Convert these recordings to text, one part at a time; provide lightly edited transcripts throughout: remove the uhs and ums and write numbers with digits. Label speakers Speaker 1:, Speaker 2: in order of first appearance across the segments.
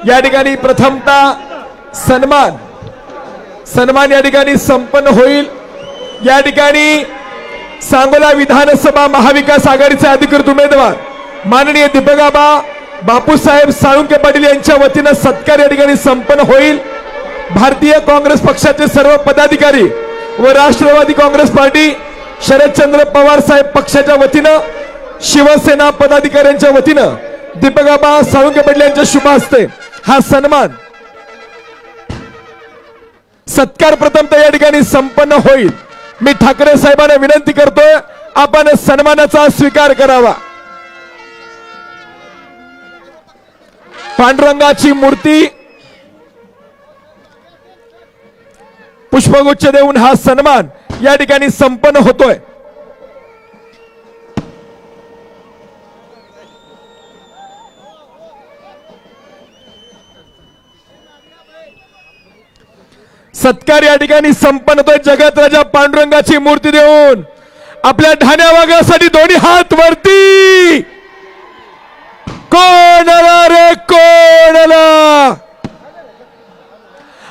Speaker 1: या ठिकाणी प्रथमतः सन्मान या ठिकाणी संपन्न होईल। या ठिकाणी सांगोला विधानसभा महाविकास आघाडीचे अधिकृत उमेदवार माननीय दीपकाबा बापूसाहेब साळुंके पाटील यांच्या वतीने सत्कार या ठिकाणी संपन्न होईल। भारतीय काँग्रेस पक्षाचे सर्व पदाधिकारी व राष्ट्रवादी काँग्रेस पार्टी शरदचंद्र पवार साहेब पक्षाच्या वतीने शिवसेना पदाधिकाऱ्यांच्या वतीने दीपकाबा साळुंके पाटील यांच्या शुभ हस्ते हा सन्मान सत्कार प्रथमतः या ठिकाणी संपन्न होईल। मी ठाकरे साहेबांना विनंती करतोय आपण सन्मानाचा स्वीकार करावा। पांडुरंगाची मूर्ती पुष्पगुच्छ देऊन हा सन्मान या ठिकाणी संपन्न होतोय। सत्कार या ठिकाणी संपन्न होतोय। जगत राजा पांडुरंगाची मूर्ती देऊन आपल्या ठाण्या वाघासाठी दोन्ही हात वरती। कोण आला रे कोण आला,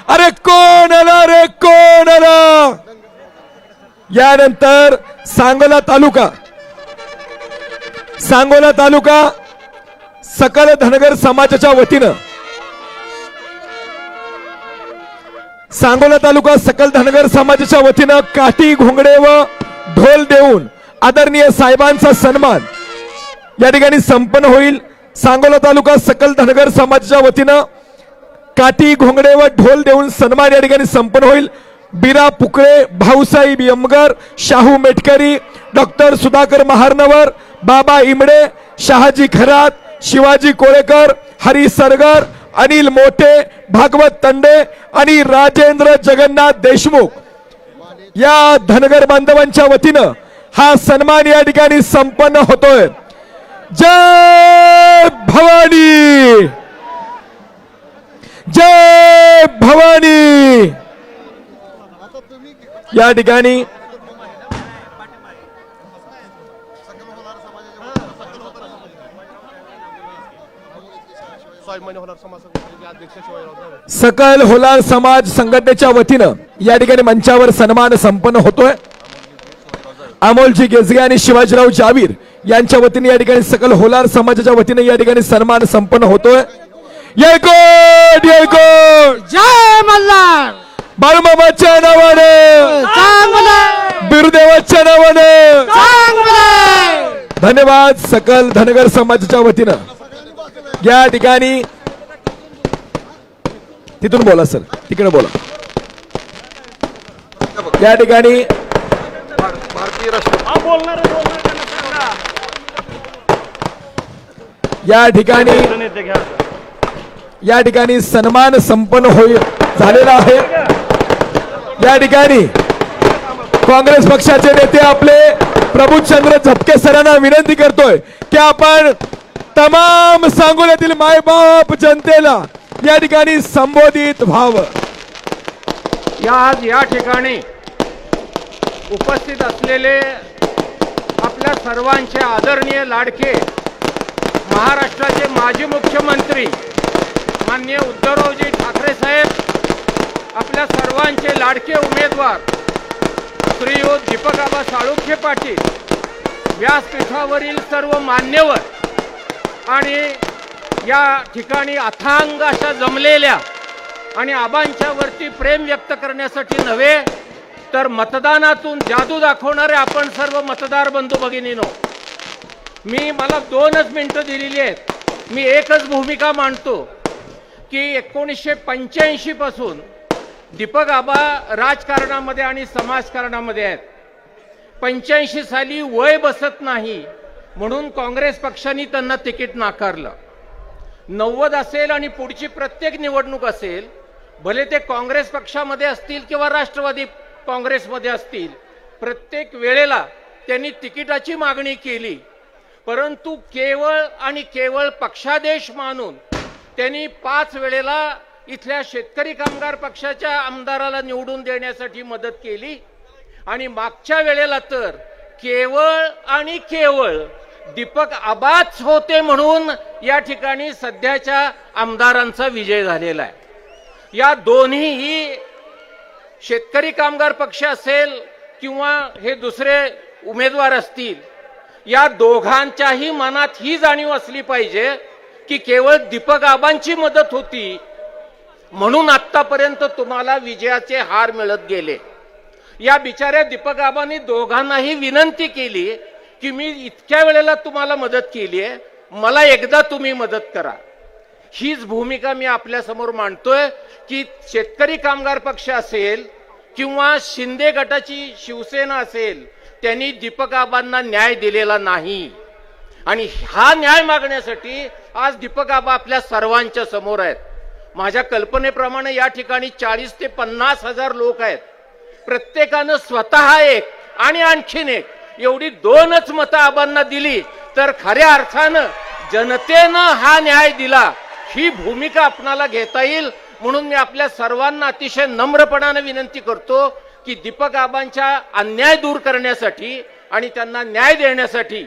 Speaker 1: अरे कोण आला रे कोण आला। यानंतर सांगोला तालुका सकल धनगर समाजाच्या वतीनं सांगोला तालुका सकल धनगर समाजाच्या वतीनं काठी घोंगडे व ढोल देऊन आदरणीय साहेबांचा सन्मान या ठिकाणी संपन्न होईल। सांगोला तालुका सकल धनगर समाजाच्या वतीनं काठी घोंगडे व ढोल देऊन सन्मान या ठिकाणी संपन्न होईल। बीरा पुकळे, भाऊसाहेब यमगर, शाहू मेटकरी, डॉक्टर सुधाकर महारनवर, बाबा इमडे, शहाजी खरात, शिवाजी कोळेकर, हरी सरगर, अनिल मोठे, भागवत तंडे आणि राजेंद्र जगन्नाथ देशमुख या धनगर बांधवांच्या वतीनं हा सन्मान या ठिकाणी संपन्न होतोय। जय भवानी, जय भवानी। या ठिकाणी सकल होलार समाज संघटनेच्या वतीनं या ठिकाणी मंचावर सन्मान संपन्न होतोय। अमोलजी गेजगे आणि शिवाजीराव जावीर यांच्या वतीने या ठिकाणी सकल होलार समाजाच्या वतीने या ठिकाणी सन्मान संपन्न होतोय। येळकोट येळकोट,
Speaker 2: जय मल्हार,
Speaker 1: बाळूमामाच्या नावाने, बिरुदेवाच्या नावाने, धन्यवाद। सकल धनगर समाजाच्या वतीनं या ठिकाणी तिथून बोला सर, तिकडे बोला। या ठिकाणी या ठिकाणी सन्मान संपन्न झालेला आहे। या ठिकाणी काँग्रेस पक्षाचे नेते आपले प्रभूचंद्र झपके सरांना विनंती करतोय की आपण तमाम सांगोल्यातील मायबाप जनतेला या ठिकाणी संबोधित व्हावं।
Speaker 2: आज या ठिकाणी उपस्थित असलेले आपल्या सर्वांचे आदरणीय लाडके महाराष्ट्राचे माजी मुख्यमंत्री माननीय उद्धवरावजी ठाकरे साहेब, आपल्या सर्वांचे लाडके उमेदवार श्रीयुत दीपकाबा साळुंखे पाटील, व्यासपीठावरील सर्व मान्यवर आणि या ठिकाणी अथांग अशा जमलेल्या आणि आबांच्या वरती प्रेम व्यक्त करण्यासाठी नव्हे तर मतदानातून जादू दाखवणारे आपण सर्व मतदार बंधू भगिनींनो, मला 2च मिनिटं दिलेली आहेत। मी एकच भूमिका मांडतो की 1985 पासून दीपक आबा राजकारणामध्ये आणि समाजकारणामध्ये आहेत। 85 साली वय बसत नाही म्हणून काँग्रेस पक्षाने त्यांना तिकीट नाकारलं। 90 असेल आणि पुढची प्रत्येक निवडणूक असेल, भले ते काँग्रेस पक्षामध्ये असतील किंवा राष्ट्रवादी काँग्रेसमध्ये असतील, प्रत्येक वेळेला त्यांनी तिकिटाची मागणी केली, परंतु केवळ आणि केवळ पक्षादेश मानून त्यांनी 5 वेळेला इथल्या शेतकरी कामगार पक्षाच्या आमदाराला निवडून देण्यासाठी मदत केली आणि मागच्या वेळेला तर केवळ आणि केवळ दीपक आबाच होते म्हणून या ठिकाणी सध्याच्या आमदारांचा विजय झालेला आहे। या दोन्हीही शेतकरी कामगार पक्ष असेल किंवा हे दुसरे उमेदवार असतील, या दोघांच्याही मनात ही जाणीव असली पाहिजे की केवळ दीपक आबांची मदत होती म्हणून आतापर्यंत तुम्हाला विजयाचे हार मिळत गेले। या बिचाऱ्या दीपक आबांनी दोघांनाही विनंती केली की मी इतक्या वेळेला तुम्हाला मदत केली आहे, मला एकदा तुम्ही मदत करा। हीच भूमिका मी आपल्या समोर मांडतोय की शेतकरी कामगार पक्ष असेल किंवा शिंदे गटाची शिवसेना असेल, त्यांनी दीपक आबांना न्याय दिलेला नाही आणि हा न्याय मागण्यासाठी आज दीपक आबा आपल्या सर्वांच्या समोर आहेत। माझ्या कल्पनेप्रमाणे या ठिकाणी 40 ते 50 हजार लोक आहेत। प्रत्येकानं स्वतः एक आणि आणखीन एक एवढी 2च मतं आबांना दिली तर खऱ्या अर्थानं जनतेनं हा न्याय दिला, ही भूमिका आपणाला घेता येईल। म्हणून मी आपल्या सर्वांना अतिशय नम्रपणाने विनंती करतो की दीपक आबांच्या अन्याय दूर करण्यासाठी आणि त्यांना न्याय देण्यासाठी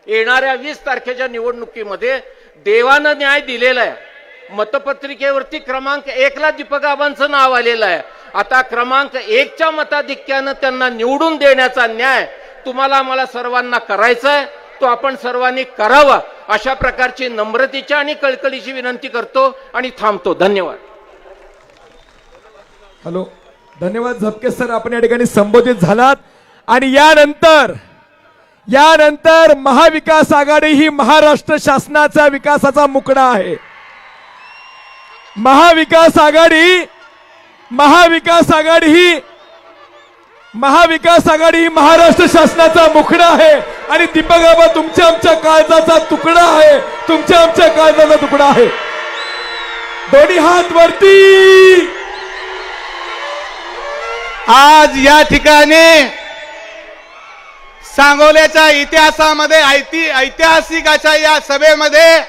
Speaker 2: येणाऱ्या 20 तारखेच्या निवडणुकीमध्ये देवानं न्याय दिलेला आहे। मतपत्रिकेवरती क्रमांक 1 ला दीपक आबांचं नाव आलेलं आहे। आता क्रमांक 1 च्या मताधिक्यानं त्यांना निवडून देण्याचा न्याय तुम्हाला मला सर्वांना करायचा आहे, तो आपण सर्वांनी करावा अशा प्रकारची नम्रतेची आणि कळकळीची विनंती करतो आणि थांबतो। धन्यवाद।
Speaker 1: हॅलो, धन्यवाद झपके सर, आपण या ठिकाणी संबोधित झालात। आणि यानंतर महाविकास आघाडी ही महाराष्ट्र शासनाचा विकासाचा मुकडा आहे। महाविकास आघाडी ही महाराष्ट्र शासनाचा मुखडा आहे आणि दीपक आबा तुमच्या आमच्या काळजाचा तुकडा आहे, तुमच्या आमच्या काळजाचा तुकडा आहे। दोन्ही हात वरती।
Speaker 3: आज या ठिकाणी सांगोल्याच्या इतिहासामध्ये ऐतिहासिक अशा या सभेमध्ये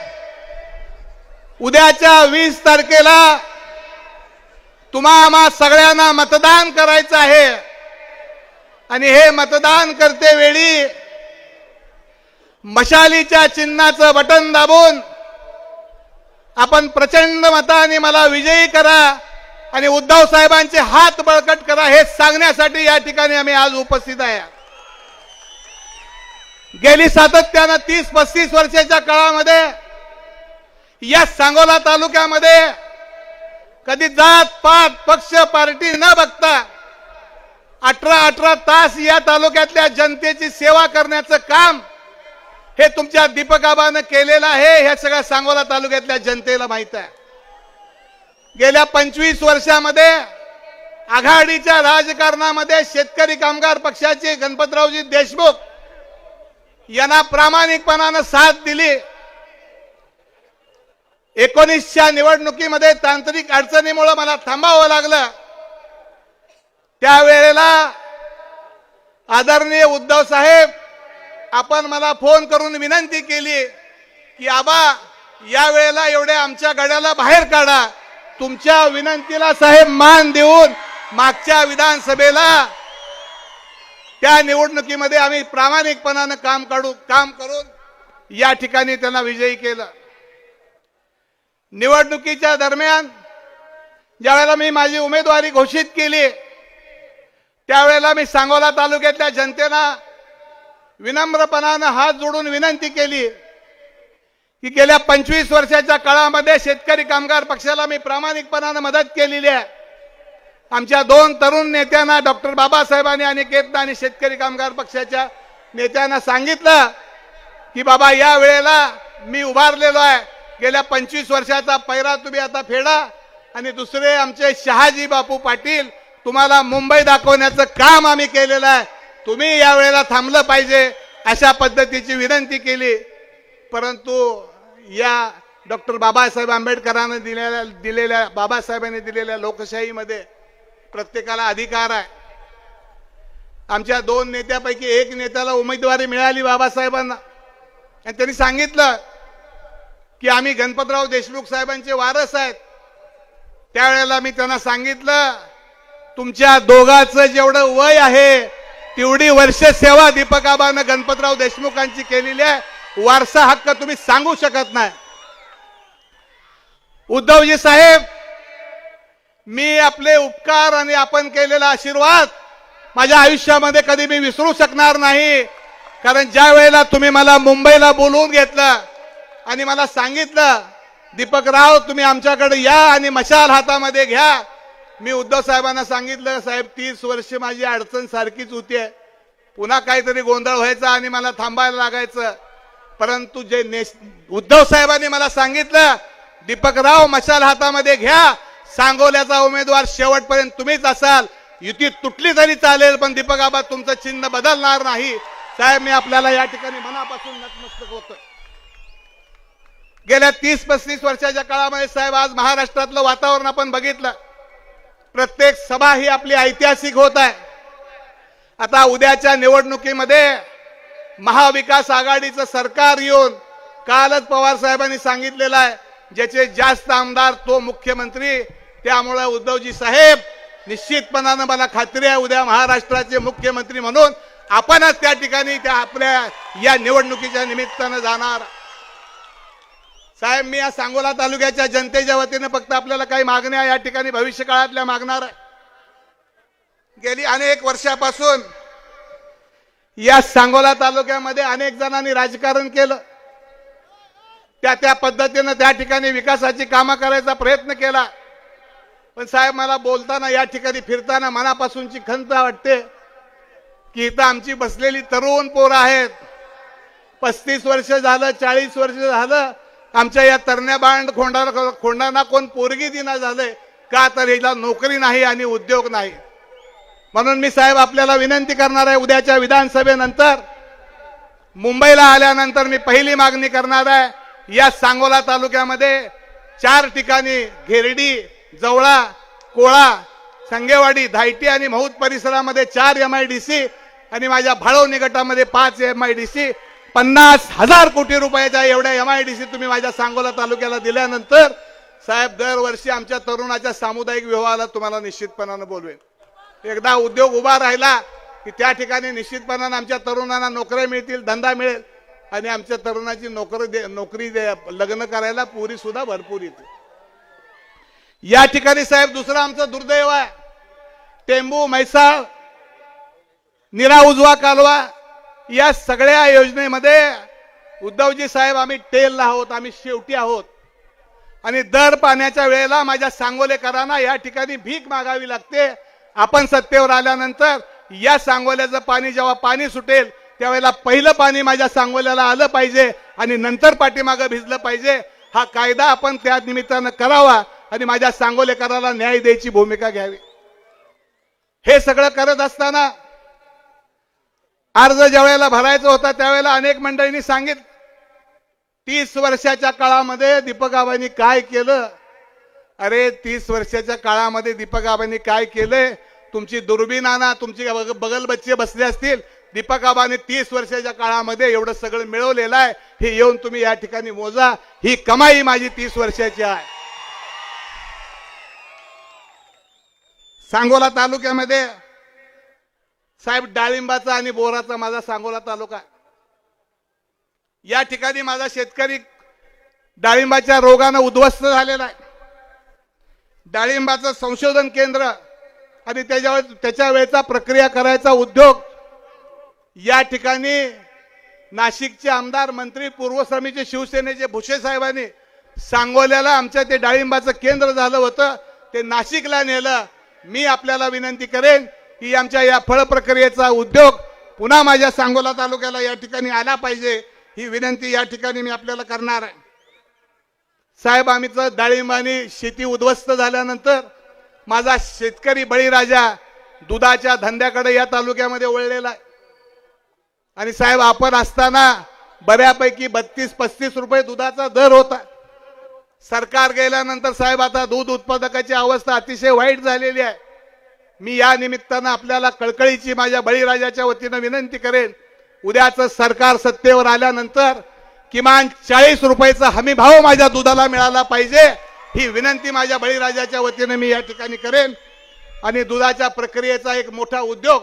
Speaker 3: उद्याच्या 20 तारखेला आम्हा सगळ्यांना मतदान करायचं आहे आणि हे मतदान करते वेळी मशालीच्या चिन्हाचं बटन दाबून आपण प्रचंड मताने मला विजयी करा आणि उद्धव साहेबांचे हात बळकट करा हे सांगण्यासाठी या ठिकाणी आम्ही आज उपस्थित आहे। गेली सातत्यानं 30-35 वर्षाच्या काळामध्ये या सांगोला तालुक्यामध्ये कधी जात पात पक्ष पार्टी न बघता 18 तास या तालुक्यातल्या जनतेची सेवा करण्याचं काम हे तुमच्या दीपक आबानं केलेलं आहे। हे सगळ्या सांगोला तालुक्यातल्या जनतेला माहित आहे। गेल्या 25 वर्षामध्ये आघाडीच्या राजकारणामध्ये शेतकरी कामगार पक्षाचे गणपतरावजी देशमुख यांना प्रामाणिकपणानं साथ दिली। 19च्या निवडणुकीमध्ये तांत्रिक अडचणीमुळे मला थांबावं लागलं। त्यावेळेला आदरणीय उद्धव साहेब आपण मला फोन करून विनंती केली की आबा या वेळेला एवढे आमच्या गड्याला बाहेर काढा। तुमच्या विनंतीला साहेब मान देऊन मागच्या विधानसभेला त्या निवडणुकीमध्ये आम्ही प्रामाणिकपणानं काम करून या ठिकाणी त्यांना विजयी केलं। निवडणुकीच्या दरम्यान ज्यावेळेला मी माझी उमेदवारी घोषित केली त्यावेळेला मी सांगोला तालुक्यातल्या जनतेला विनम्रपणानं हात जोडून विनंती केली की गेल्या 25 वर्षाच्या काळामध्ये शेतकरी कामगार पक्षाला मी प्रामाणिकपणानं मदत केलेली आहे। आमच्या 2 तरुण नेत्यांना डॉक्टर बाबासाहेबांनी अनिकेत आणि शेतकरी कामगार पक्षाच्या नेत्यांना सांगितलं की बाबा या वेळेला मी उभारलेलो आहे, गेल्या 25 वर्षाचा पैरा तुम्ही आता फेडा आणि दुसरे आमचे शहाजी बापू पाटील तुम्हाला मुंबई दाखवण्याचं काम आम्ही केलेलं आहे, तुम्ही या वेळेला थांबलं पाहिजे अशा पद्धतीची विनंती केली। परंतु या डॉक्टर बाबासाहेब आंबेडकरांनी बाबासाहेबांनी दिलेल्या लोकशाहीमध्ये प्रत्येकाला अधिकार आहे। आमच्या 2 नेत्यापैकी एक नेत्याला उमेदवारी मिळाली बाबासाहेबांना आणि त्यांनी सांगितलं की आम्ही गणपतराव देशमुख साहेबांचे वारस आहेत। त्यावेळेला मी त्यांना सांगितलं तुमच्या दोघांचं जेवढं वय आहे तेवढी वर्ष सेवा दीपक आबानं गणपतराव देशमुखांची केलेली आहे. वारसा हक्क तुम्ही सांगू शकत नाही. उद्धवजी साहेब, मी आपले उपकार आणि आपण केलेला आशीर्वाद माझ्या आयुष्यामध्ये कधी मी विसरू शकणार नाही. कारण ज्या वेळेला तुम्ही मला मुंबईला बोलवून घेतलं आणि मला सांगितलं, दीपकराव तुम्ही आमच्याकडे या आणि मशाल हातामध्ये घ्या, मी उद्धव साहेबांना सांगितलं, साहेब 30 वर्ष माझी अडचण सारखीच होती, पुन्हा काहीतरी गोंधळ व्हायचा आणि मला थांबायला लागायचं. परंतु उद्धव साहेबांनी मला सांगितलं, दीपकराव मशाल हातामध्ये घ्या, सांगोल्याचा उमेदवार शेवटपर्यंत तुम्हीच असाल, युती तुटली तरी चालेल पण दीपक आबा तुमचं चिन्ह बदलणार नाही. साहेब, मी आपल्याला या ठिकाणी मनापासून नतमस्तक होतो. गेल्या 30-35 वर्षाच्या काळामध्ये साहेब, आज महाराष्ट्रातलं वातावरण आपण बघितलं, प्रत्येक सभा ही आपली ऐतिहासिक होत आहे. आता उद्याच्या निवडणुकीमध्ये महाविकास आघाडीचं सरकार येऊन, कालच पवार साहेबांनी सांगितलेलं आहे, ज्याचे जास्त आमदार तो मुख्यमंत्री. त्यामुळे उद्धवजी साहेब, निश्चितपणानं मला खात्री आहे उद्या महाराष्ट्राचे मुख्यमंत्री म्हणून आपणच त्या ठिकाणी त्या आपल्या या निवडणुकीच्या निमित्तानं जाणार. साहेब, मी या सांगोला तालुक्याच्या जनतेच्या वतीने फक्त आपल्याला काही मागण्या या ठिकाणी भविष्य काळातल्या मागणार आहे. गेली अनेक वर्षापासून या सांगोला तालुक्यामध्ये अनेक जणांनी राजकारण केलं, त्या पद्धतीनं त्या ठिकाणी विकासाची कामं करायचा प्रयत्न केला. पण साहेब, मला बोलताना या ठिकाणी फिरताना मनापासूनची खंत वाटते की इथं आमची बसलेली तरुण पोरं आहेत, 35 वर्ष झालं, 40 वर्ष झालं, आमच्या या तरण्या बांड खोंडांना कोण पोरगी दिना झालंय का, तर हिला नोकरी नाही आणि उद्योग नाही. म्हणून मी साहेब आपल्याला विनंती करणार आहे, उद्याच्या विधानसभेनंतर मुंबईला आल्यानंतर मी पहिली मागणी करणार आहे, या सांगोला तालुक्यामध्ये 4 ठिकाणी घेरडी, जवळा, कोळा, संगेवाडी, धायटी आणि महूद परिसरामध्ये 4 MIDC आणि माझ्या भाळवणी गटामध्ये 5 MIDC, 50,000 कोटी रुपयाच्या एवढ्या MIDC तुम्ही माझ्या सांगोला तालुक्याला दिल्यानंतर साहेब दरवर्षी आमच्या तरुणाच्या सामुदायिक विवाहाला तुम्हाला निश्चितपणानं बोलवेन. एकदा उद्योग उभा राहिला की त्या ठिकाणी निश्चितपणानं आमच्या तरुणांना नोकऱ्या मिळतील, धंदा मिळेल आणि आमच्या तरुणाची नोकरी लग्न करायला पुरी सुद्धा भरपूर येते. या ठिकाणी साहेब दुसरं आमचं दुर्दैव आहे, टेंबू, म्हैसाळ, निरा उजवा कालवा या सगळ्या योजनेमध्ये उद्धवजी साहेब आम्ही टेलला आहोत, आम्ही शेवटी आहोत आणि दर पाण्याच्या वेळेला माझ्या सांगोलेकरांना या ठिकाणी भीक मागावी लागते. आपण सत्तेवर आल्यानंतर या सांगोल्याचं पाणी जेव्हा पाणी सुटेल त्यावेळेला पहिलं पाणी माझ्या सांगोल्याला आलं पाहिजे आणि नंतर पाठीमागं भिजलं पाहिजे. हा कायदा आपण त्या निमित्तानं करावा आणि माझ्या सांगोलेकराला न्याय द्यायची भूमिका घ्यावी. हे सगळं करत असताना अर्ज ज्या वेळेला भरायचा होता त्यावेळेला अनेक मंडळींनी सांगितलं 30 वर्षाच्या काळामध्ये दीपक आबांनी काय केलं. अरे 30 वर्षाच्या काळामध्ये दीपक आबांनी काय केलंय, तुमची दुर्बीण आणा, तुमची बगल बच्चे बसले असतील, दीपक आबांनी 30 वर्षाच्या काळामध्ये एवढं सगळं मिळवलेलं आहे, हे येऊन तुम्ही या ठिकाणी मोजा. ही कमाई माझी 30 वर्षाची आहे. सांगोला तालुक्यामध्ये साहेब डाळिंबाचा आणि बोराचा माझा सांगोला तालुका, या ठिकाणी माझा शेतकरी डाळिंबाच्या रोगानं उद्ध्वस्त झालेला आहे. डाळिंबाचं संशोधन केंद्र आणि त्याच्या वेळचा प्रक्रिया करायचा उद्योग या ठिकाणी नाशिकचे आमदार मंत्री पूर्वश्रमीचे शिवसेनेचे भुसे साहेबांनी सांगोल्याला आमच्या ते डाळिंबाचं केंद्र झालं होतं, ते नाशिकला नेलं. मी आपल्याला विनंती करेन की आमच्या या फळ प्रक्रियेचा उद्योग पुन्हा माझ्या सांगोला तालुक्याला या ठिकाणी आला पाहिजे, ही विनंती या ठिकाणी मी आपल्याला करणार आहे. साहेब, आमचं डाळिंबानी शेती उद्ध्वस्त झाल्यानंतर माझा शेतकरी बळीराजा दुधाच्या धंद्याकडे या तालुक्यामध्ये वळलेला आहे. आणि साहेब आपण असताना बऱ्यापैकी 32-35 रुपये दुधाचा दर होता. सरकार गेल्यानंतर साहेब आता दूध उत्पादकाची अवस्था अतिशय वाईट झालेली आहे. मी या निमित्तानं आपल्याला कळकळीची माझ्या बळीराजाच्या वतीनं विनंती करेन, उद्याचं सरकार सत्तेवर आल्यानंतर किमान 40 रुपयाचा हमी भाव माझ्या दुधाला मिळाला पाहिजे, ही विनंती माझ्या बळीराजाच्या वतीनं मी या ठिकाणी करेन. आणि दुधाच्या प्रक्रियेचा एक मोठा उद्योग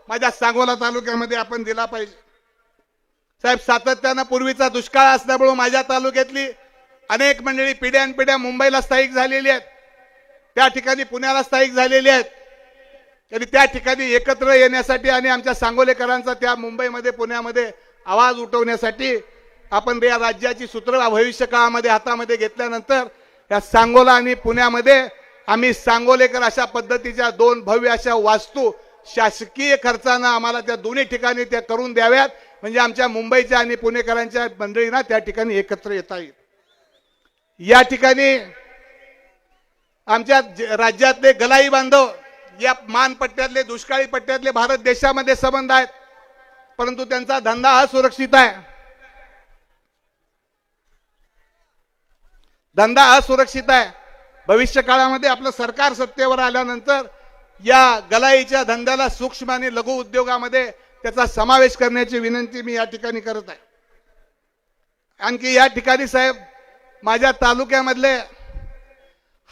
Speaker 3: माझ्या सांगोला तालुक्यामध्ये आपण दिला पाहिजे. साहेब, सातत्यानं पूर्वीचा दुष्काळ असल्यामुळे माझ्या तालुक्यातली अनेक मंडळी पिढ्यानपिढ्या मुंबईला स्थायिक झालेली आहेत, त्या ठिकाणी पुण्याला स्थायिक झालेली आहेत. तरी त्या ठिकाणी एकत्र येण्यासाठी आणि आमच्या सांगोलेकरांचा त्या मुंबईमध्ये पुण्यामध्ये आवाज उठवण्यासाठी आपण या राज्याची सूत्र भविष्य काळामध्ये हातामध्ये घेतल्यानंतर या सांगोला आणि पुण्यामध्ये आम्ही सांगोलेकर अशा पद्धतीच्या दोन भव्य अशा वास्तू शासकीय खर्चानं आम्हाला त्या दोन्ही ठिकाणी त्या करून द्याव्यात, म्हणजे आमच्या मुंबईच्या आणि पुणेकरांच्या मंडळींना त्या ठिकाणी एकत्र येता येईल. या ठिकाणी आमच्या राज्यातले गलाई बांधव या मानपट्ट्यातले दुष्काळी पट्ट्यातले भारत देशामध्ये संबंध आहेत, परंतु त्यांचा धंदा हा सुरक्षित आहे. धंदा असुरक्षित आहे. भविष्य काळामध्ये आपलं सरकार सत्तेवर आल्यानंतर या गलाईच्या धंद्याला सूक्ष्म आणि लघु उद्योगामध्ये त्याचा समावेश करण्याची विनंती मी या ठिकाणी करत आहे. आणखी या ठिकाणी साहेब, माझ्या तालुक्यामधले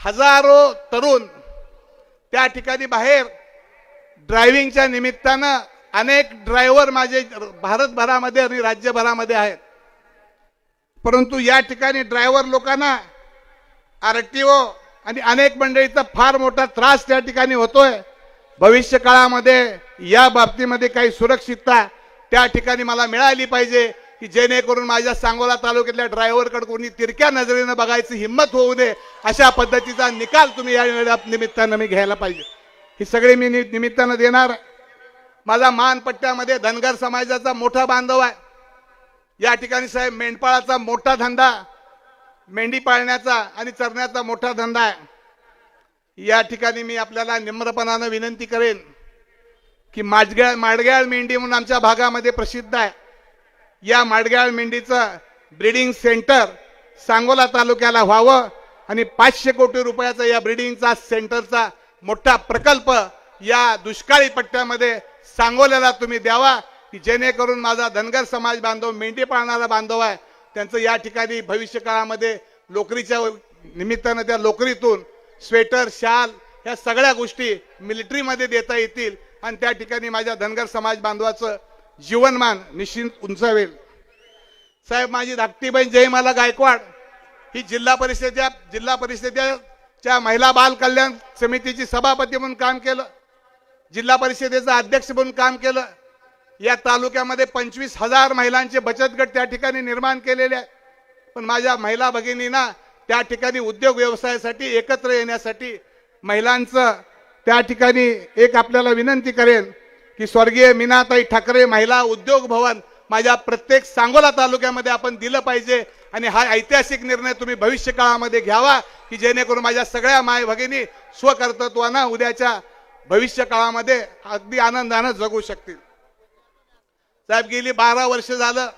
Speaker 3: हजारो तरुण त्या ठिकाणी बाहेर ड्रायव्हिंगच्या निमित्तानं अनेक ड्रायव्हर माझे भारतभरामध्ये आणि राज्यभरामध्ये आहेत, परंतु या ठिकाणी ड्रायव्हर लोकांना आरटीओ आणि अनेक मंडळीचा फार मोठा त्रास त्या ठिकाणी होतोय. भविष्य काळामध्ये या बाबतीमध्ये काही सुरक्षितता त्या ठिकाणी मला मिळाली पाहिजे, की जेणेकरून माझ्या सांगोला तालुक्यातल्या ड्रायव्हरकडे कोणी तिरक्या नजरेनं बघायची हिंमत होऊ नये, अशा पद्धतीचा निकाल तुम्ही या निमित्तानं मी घ्यायला पाहिजे. ही सगळी मी निमित्तानं देणार. माझा मानपट्ट्यामध्ये धनगर समाजाचा मोठा बांधव आहे. या ठिकाणी साहेब मेंढपाळाचा मोठा धंदा, मेंढी पाळण्याचा आणि चरण्याचा मोठा धंदा आहे. या ठिकाणी मी आपल्याला निम्रपणानं विनंती करेन की माडग्याळ मेंढी म्हणून आमच्या भागामध्ये प्रसिद्ध आहे. या माडग्याळ मेंढीचं ब्रीडिंग सेंटर सांगोला तालुक्याला व्हावं आणि 500 कोटी रुपयाचा या ब्रीडिंगचा सेंटरचा मोठा प्रकल्प या दुष्काळी पट्ट्यामध्ये सांगोल्याला तुम्ही द्यावा, की जेणेकरून माझा धनगर समाज बांधव, मेंढी पाळणारा बांधव आहे, त्यांचं या ठिकाणी भविष्य काळामध्ये लोकरीच्या निमित्तानं त्या लोकरीतून स्वेटर, शाल या सगळ्या गोष्टी मिलिटरीमध्ये देता येतील आणि त्या ठिकाणी माझ्या धनगर समाज बांधवाचं जीवनमान निश्चित उंचावेल. साहेब, माझी धाकटी बहीण जयमाला गायकवाड ही जिल्हा परिषदेच्या महिला बाल कल्याण समितीची सभापती म्हणून काम केलं, जिल्हा परिषदेचा अध्यक्ष म्हणून काम केलं. या तालुक्यामध्ये 25,000 महिलांचे बचत गट त्या ठिकाणी निर्माण केलेले आहे. पण माझ्या महिला भगिनींना त्या ठिकाणी उद्योग व्यवसायासाठी एकत्र येण्यासाठी महिलांचं त्या ठिकाणी एक आपल्याला विनंती करेन की स्वर्गीय मीनाताई ठाकरे महिला उद्योग भवन माझ्या प्रत्येक सांगोला तालुक्यामध्ये आपण दिलं पाहिजे आणि हा ऐतिहासिक निर्णय तुम्ही भविष्य काळामध्ये घ्यावा, की जेणेकरून माझ्या सगळ्या माय भगिनी स्वकर्तृत्वानं उद्याच्या भविष्य काळामध्ये अगदी आनंदानं जगू शकतील. साहेब, गेली 12 वर्ष झालं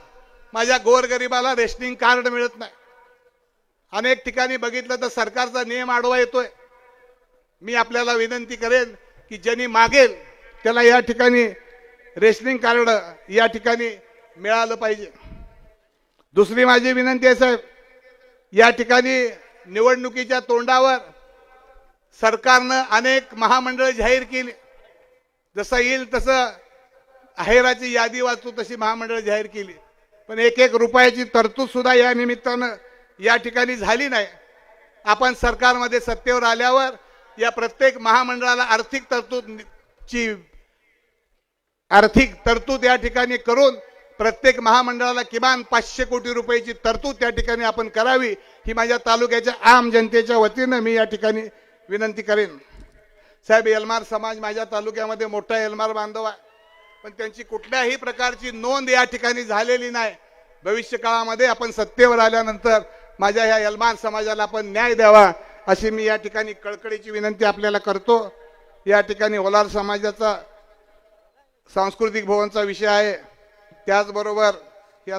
Speaker 3: माझ्या गोरगरिबाला रेशनिंग कार्ड मिळत नाही. अनेक ठिकाणी बघितलं तर सरकारचा नियम आडवा येतोय. मी आपल्याला विनंती करेन की ज्यांनी मागेल त्याला या ठिकाणी रेशनिंग कार्ड या ठिकाणी मिळालं पाहिजे. दुसरी माझी विनंती आहे साहेब, या ठिकाणी निवडणुकीच्या तोंडावर सरकारनं अनेक महामंडळ जाहीर केली. जसं येईल तसं आहेराची यादी वाचू तशी महामंडळ जाहीर केली, पण एक रुपयाची तरतूद सुद्धा या निमित्तानं या ठिकाणी झाली नाही. आपण सरकारमध्ये सत्तेवर आल्यावर या प्रत्येक महामंडळाला आर्थिक तरतूद या ठिकाणी करून प्रत्येक महामंडळाला किमान 500 कोटी रुपयाची तरतूद त्या ठिकाणी आपण करावी, ही माझ्या तालुक्याच्या आम जनतेच्या वतीनं मी या ठिकाणी विनंती करेन. साहेब, एल्मार समाज माझ्या तालुक्यामध्ये मोठा एल्मार बांधव आहे, पण त्यांची कुठल्याही प्रकारची नोंद या ठिकाणी झालेली नाही. भविष्य काळामध्ये आपण सत्तेवर आल्यानंतर माझ्या ह्या एल्मार समाजाला आपण न्याय द्यावा, अशी मी या ठिकाणी कळकळीची विनंती आपल्याला करतो. या ठिकाणी ओलार समाजाचा सांस्कृतिक भवनचा विषय आहे. त्याचबरोबर या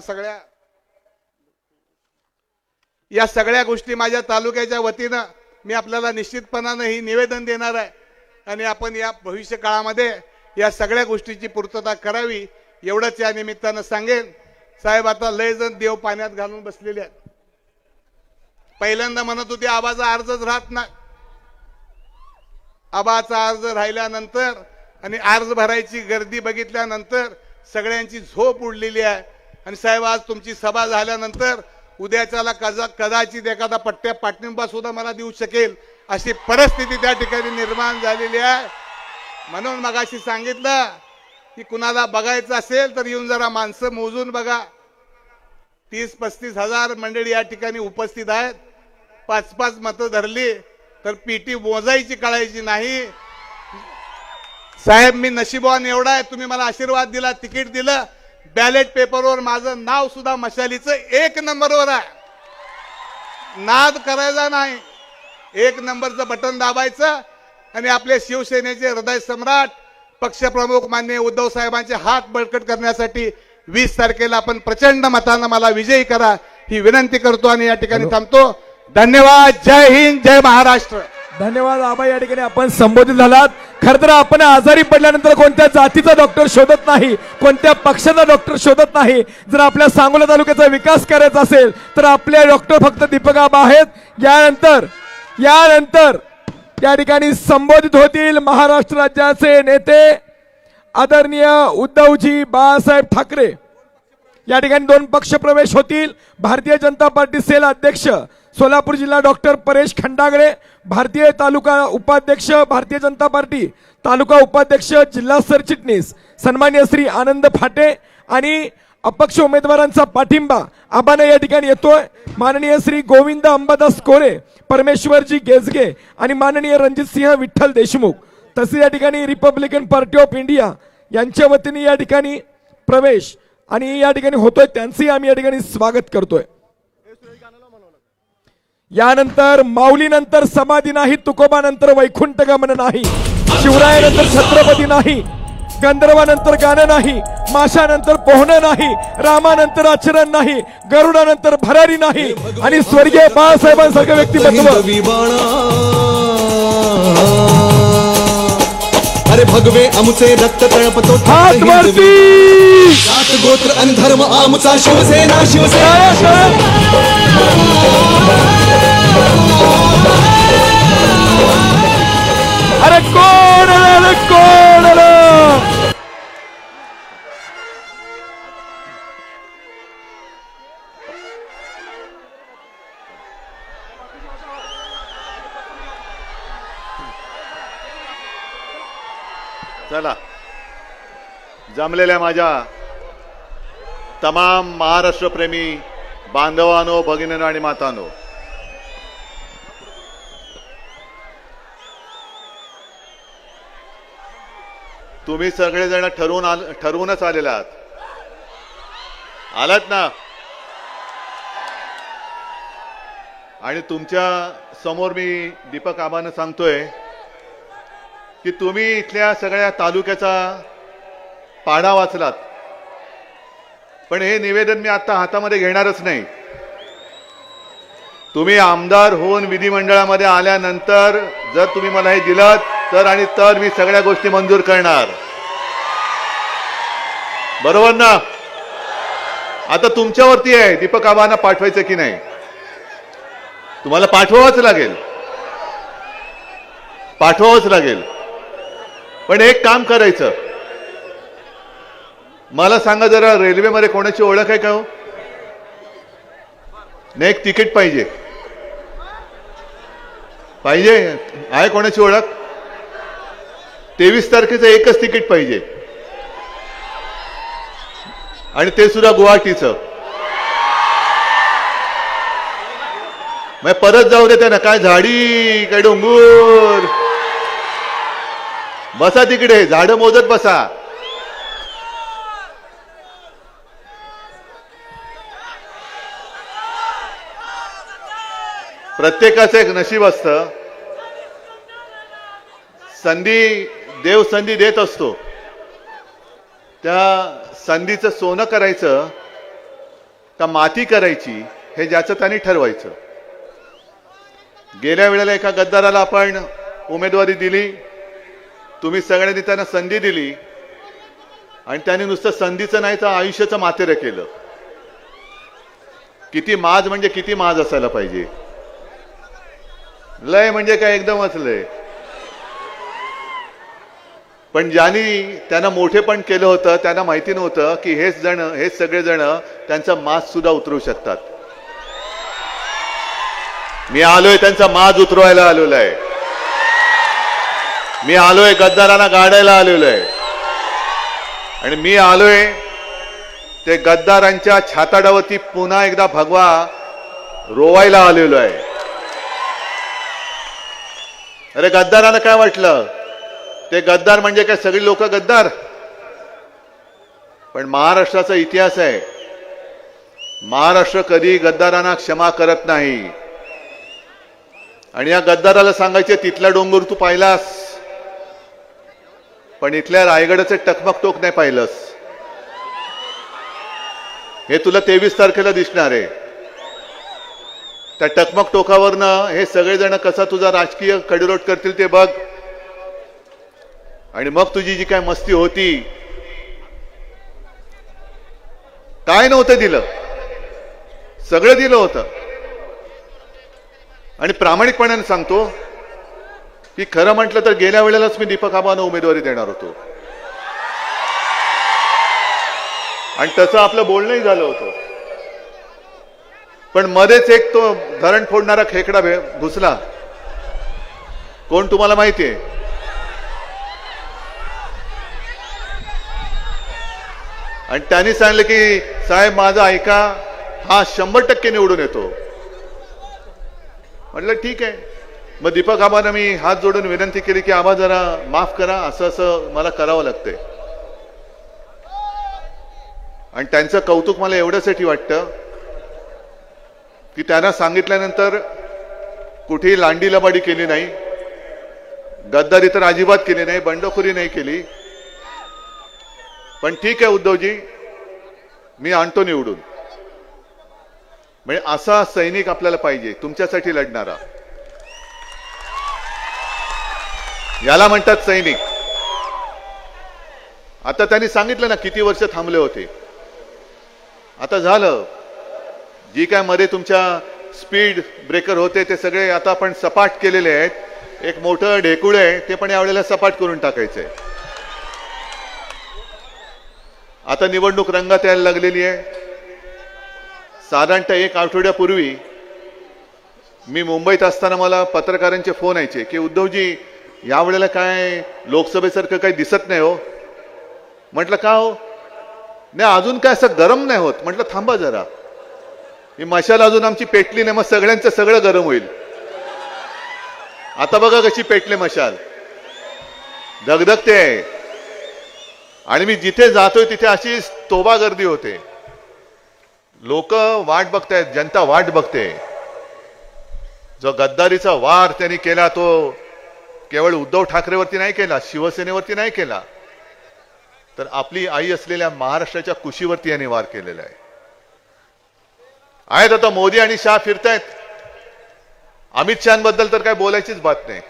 Speaker 3: सगळ्या गोष्टी माझ्या तालुक्याच्या वतीनं मी आपल्याला निश्चितपणानं ही निवेदन देणार आहे आणि आपण या भविष्य काळामध्ये या सगळ्या गोष्टीची पूर्तता करावी, एवढंच या निमित्तानं सांगेन. साहेब, आता लय जण देव पाण्यात घालून बसलेले आहेत. पहिल्यांदा म्हणत होते आबाचा अर्जच राहत नाही. आबाचा अर्ज राहिल्यानंतर आणि अर्ज भरायची गर्दी बघितल्यानंतर सगळ्यांची झोप उडलेली आहे. आणि साहेब, आज तुमची सभा झाल्यानंतर उद्याच्याला कदाचित एखादा पाठिंबा सुद्धा मला देऊ शकेल अशी परिस्थिती त्या ठिकाणी निर्माण झालेली आहे. म्हणून मगाशी सांगितलं की कुणाला बघायचं असेल तर येऊन जरा माणसं मोजून बघा. 30-35 हजार मंडळी या ठिकाणी उपस्थित आहेत. 5-5 मतं धरली तर पीटी मोजायची कळायची नाही. साहेब, मी नशीबवान एवढा आहे, तुम्ही मला आशीर्वाद दिला, तिकीट दिलं, बॅलेट पेपरवर माझं नाव सुद्धा मशालीचं 1 नंबरवर आहे. नाद करायचा नाही, 1 नंबरचं बटन दाबायचं आणि आपले शिवसेनेचे हृदय सम्राट पक्षप्रमुख माननीय उद्धव साहेबांचे हात बळकट करण्यासाठी 20 तारखेला आपण प्रचंड मतानं मला विजयी करा ही विनंती करतो आणि या ठिकाणी थांबतो. धन्यवाद. जय हिंद, जय महाराष्ट्र.
Speaker 1: धन्यवाद आबा. या ठिकाणी आपण संबोधित झालात. खरं तर आपण आजारी पडल्यानंतर कोणत्या जातीचा डॉक्टर शोधत नाही, कोणत्या पक्षाचा डॉक्टर शोधत नाही. जर आपल्या सांगोला तालुक्याचा विकास करायचा असेल तर आपले डॉक्टर फक्त दीपक आबा आहेत. यानंतर या ठिकाणी संबोधित होतील महाराष्ट्र राज्याचे नेते आदरणीय उद्धवजी बाळासाहेब ठाकरे. या ठिकाणी 2 पक्ष प्रवेश होतील. भारतीय जनता पार्टी सेल अध्यक्ष सोलापूर जिल्हा डॉक्टर परेश खंडागळे, भारतीय तालुका उपाध्यक्ष भारतीय जनता पार्टी तालुका उपाध्यक्ष जिल्हा सरचिटणीस सन्माननीय श्री आनंद फाटे आणि अपक्ष उमेदवारांचा पाठिंबा आबाने या ठिकाणी येतोय. माननीय श्री गोविंद अंबादास कोरे, परमेश्वरजी गेजगे आणि माननीय रणजितसिंह विठ्ठल देशमुख, तसेच या ठिकाणी रिपब्लिकन पार्टी ऑफ इंडिया यांच्या वतीने या ठिकाणी प्रवेश आणि या ठिकाणी होतोय, त्यांचंही आम्ही या ठिकाणी स्वागत करतोय. यानंतर माऊलीनंतर समाधी नाही, तुकोबानंतर वैकुंठ गमन नाही, शिवरायानंतर छत्रपती नाही, गंधर्वानंतर गाणं नाही, माशानंतर पोहणं नाही, रामानंतर आचरण नाही, गरुडानंतर भरारी नाही आणि स्वर्गीय बाळासाहेबांसारखं व्यक्तिमत्व.
Speaker 4: अरे भगवे आमुचे रक्त तळपतो
Speaker 1: हात वरती.
Speaker 4: जात गोत्र आणि धर्म आमचा शिवसेना शिवसेना.
Speaker 1: अरे कोण आलं, अरे कोण आलं.
Speaker 5: चला, जमलेल्या माझ्या तमाम महाराष्ट्रप्रेमी बांधवांनो, भगिनींनो आणि मातांनो, तुम्ही सगळेजण ठरवूनच आलेले आलात ना. आणि तुमच्या समोर मी दीपक आबांना सांगतोय की तुम्ही इथल्या सगळ्या तालुक्याचा पाढा वाचलात, पण हे निवेदन मी आता हातामध्ये घेणारच नाही. तुम्ही आमदार होऊन विधिमंडळामध्ये आल्यानंतर जर तुम्ही मला हे दिलं तर मी सगळ्या गोष्टी मंजूर करणार. बरोबर ना? आता तुमच्यावरती आहे दीपक आबांना पाठवायचं की नाही. तुम्हाला पाठवावंच लागेल. पण एक काम करायचं, मला सांगा जरा, रेल्वेमध्ये कोणाची ओळख आहे का हो? नाही, एक तिकीट पाहिजे. आहे कोणाची ओळख? 23 तारखेचं एकच तिकीट पाहिजे आणि ते सुद्धा गुवाहाटीचं. मग परत जाऊ दे त्यांना. काय झाडी, काय डोंगर. बसा तिकडे, झाडं मोजत बसा. प्रत्येकाचं एक नशीब असतं. देव संधी देत असतो. त्या संधीचं सोनं करायचं का माती करायची हे ज्याचं त्यांनी ठरवायचं. गेल्या वेळेला एका गद्दाराला आपण उमेदवारी दिली, तुम्ही सगळ्यांनी त्यांना संधी दिली आणि त्यांनी नुसतं संधीचं नाही तर आयुष्याचं मातेरं केलं. किती माज म्हणजे किती माज असायला पाहिजे. लय म्हणजे काय एकदमच लय. पण ज्यांनी त्यांना मोठेपण केलं होतं त्यांना माहिती नव्हतं की हेच सगळे जण त्यांचा माज सुद्धा उतरवू शकतात. मी आलोय त्यांचा माज उतरवायला आलेलो आहे. मी आलोय गद्दारांना गाडायला आलेलो आहे. आणि मी आलोय ते गद्दारांच्या छाताडावरती पुन्हा एकदा भगवा रोवायला आलेलो आहे. अरे गद्दारांना काय वाटलं, ते गद्दार म्हणजे काय सगळी लोक गद्दार? पण महाराष्ट्राचा इतिहास आहे, महाराष्ट्र कधी गद्दारांना क्षमा करत नाही. आणि या गद्दाराला सांगायचे तिथला डोंगर तू पाहिलास, पण इथल्या रायगडाचे टकमक टोक नाही पाहिलंस. हे तुला 23 तारखेला दिसणार आहे. त्या टकमक टोकावरनं हे सगळेजण कसा तुझा राजकीय कडेलोट करतील ते बघ. आणि मग तुझी जी काय मस्ती होती, काय नव्हतं दिलं, सगळं दिलं होतं. आणि प्रामाणिकपणाने सांगतो की खरं म्हटलं तर गेल्या वेळेलाच मी दीपक आबांना उमेदवारी देणार होतो. आणि तसं आपलं बोलणंही झालं होतं. पण मध्येच एक तो धरण फोडणारा खेकडा घुसला. कोण तुम्हाला माहितीये? आणि त्यांनी सांगितलं की साहेब माझं ऐका, हा 100% निवडून येतो. म्हटलं ठीक आहे. मग दीपक आबांना मी हात जोडून विनंती केली की आबा जरा माफ करा, असं मला करावं लागतंय. आणि त्यांचं कौतुक मला एवढ्यासाठी वाटतं की त्यांना सांगितल्यानंतर कुठेही लांडी लबाडी केली नाही, गद्दारी तर अजिबात केली नाही, बंडखोरी नाही केली. पण ठीक आहे उद्धवजी, मी आणतो निवडून. म्हणजे असा सैनिक आपल्याला पाहिजे, तुमच्यासाठी लढणारा. याला म्हणतात सैनिक. आता त्यांनी सांगितलं ना किती वर्ष थांबले होते. आता झालं. जी काय मध्ये तुमच्या स्पीड ब्रेकर होते ते सगळे आता आपण सपाट केलेले आहेत. एक मोठं ढेकूळ आहे ते पण यावेळेला सपाट करून टाकायचंय. आता निवडणूक रंगात यायला लागलेली आहे. साधारणतः 1 आठवड्यापूर्वी मी मुंबईत असताना मला पत्रकारांचे फोन यायचे की उद्धवजी यावेळेला काय लोकसभेसारखं काही दिसत नाही हो. म्हटलं का हो? नाही अजून काय असं गरम नाही होत. म्हटलं थांबा जरा, ही मशाल अजून आमची पेटली नाही, मग सगळ्यांचं सगळं गरम होईल. आता बघा कशी पेटले मशाल, धगधगते. आणि मी जिथे जातोय तिथे अशी तोबा गर्दी होते. लोक वाट बघतायत, जनता वाट बघते. जो गद्दारीचा वार त्यांनी केला तो केवळ उद्धव ठाकरेवरती नाही केला, शिवसेनेवरती नाही केला, तर आपली आई असलेल्या महाराष्ट्राच्या कुशीवरती यांनी वार केलेला आहे. आहेत आता मोदी आणि शाह फिरतायत. अमित शहाबद्दल तर काय बोलायचीच बात नाही.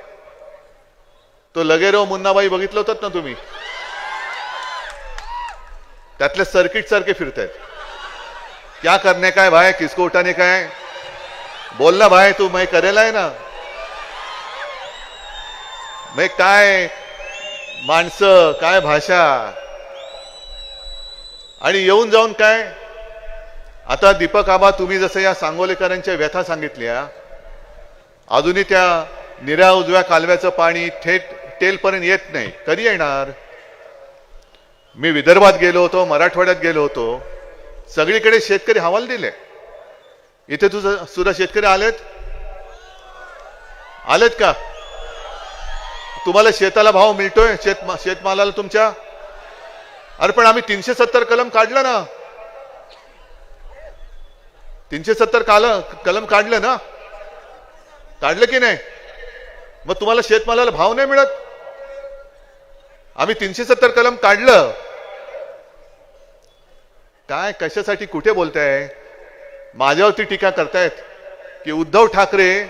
Speaker 5: तो लगेरो मुन्नाबाई बघितलं होतं ना तुम्ही, त्यातले सर्किट सारखे फिरतायत. क्या करने का है भाई, किसको उठाने का है? बोल ना भाई, तू मैं करेला आहे ना. मैं काय माणसं, काय भाषा. आणि येऊन जाऊन काय आता दीपक आबा, तुम्ही जसं या सांगोलेकरांच्या व्यथा सांगितल्या, अजूनही त्या निऱ्या उजव्या कालव्याचं पाणी थेट टेलपर्यंत येत नाही. कधी येणार? मी विदर्भात गेलो होतो, मराठवाड्यात गेलो होतो, सगळीकडे शेतकरी हवाल दिले. इथे तुझं सुद्धा शेतकरी आलेत का? तुम्हाला शेताला भाव मिळतोय शेतमालाला तुमच्या? अरे पण आम्ही 370 कलम काढलं ना, 370 कलम काढलं ना, काढलं की नाही? मग तुम्हाला शेतमालाला भाव नाही मिळत? आम्ही 370 कलम काढलं. काय कशासाठी कुठे बोलताय? माझ्यावरती टीका करतायत की उद्धव ठाकरे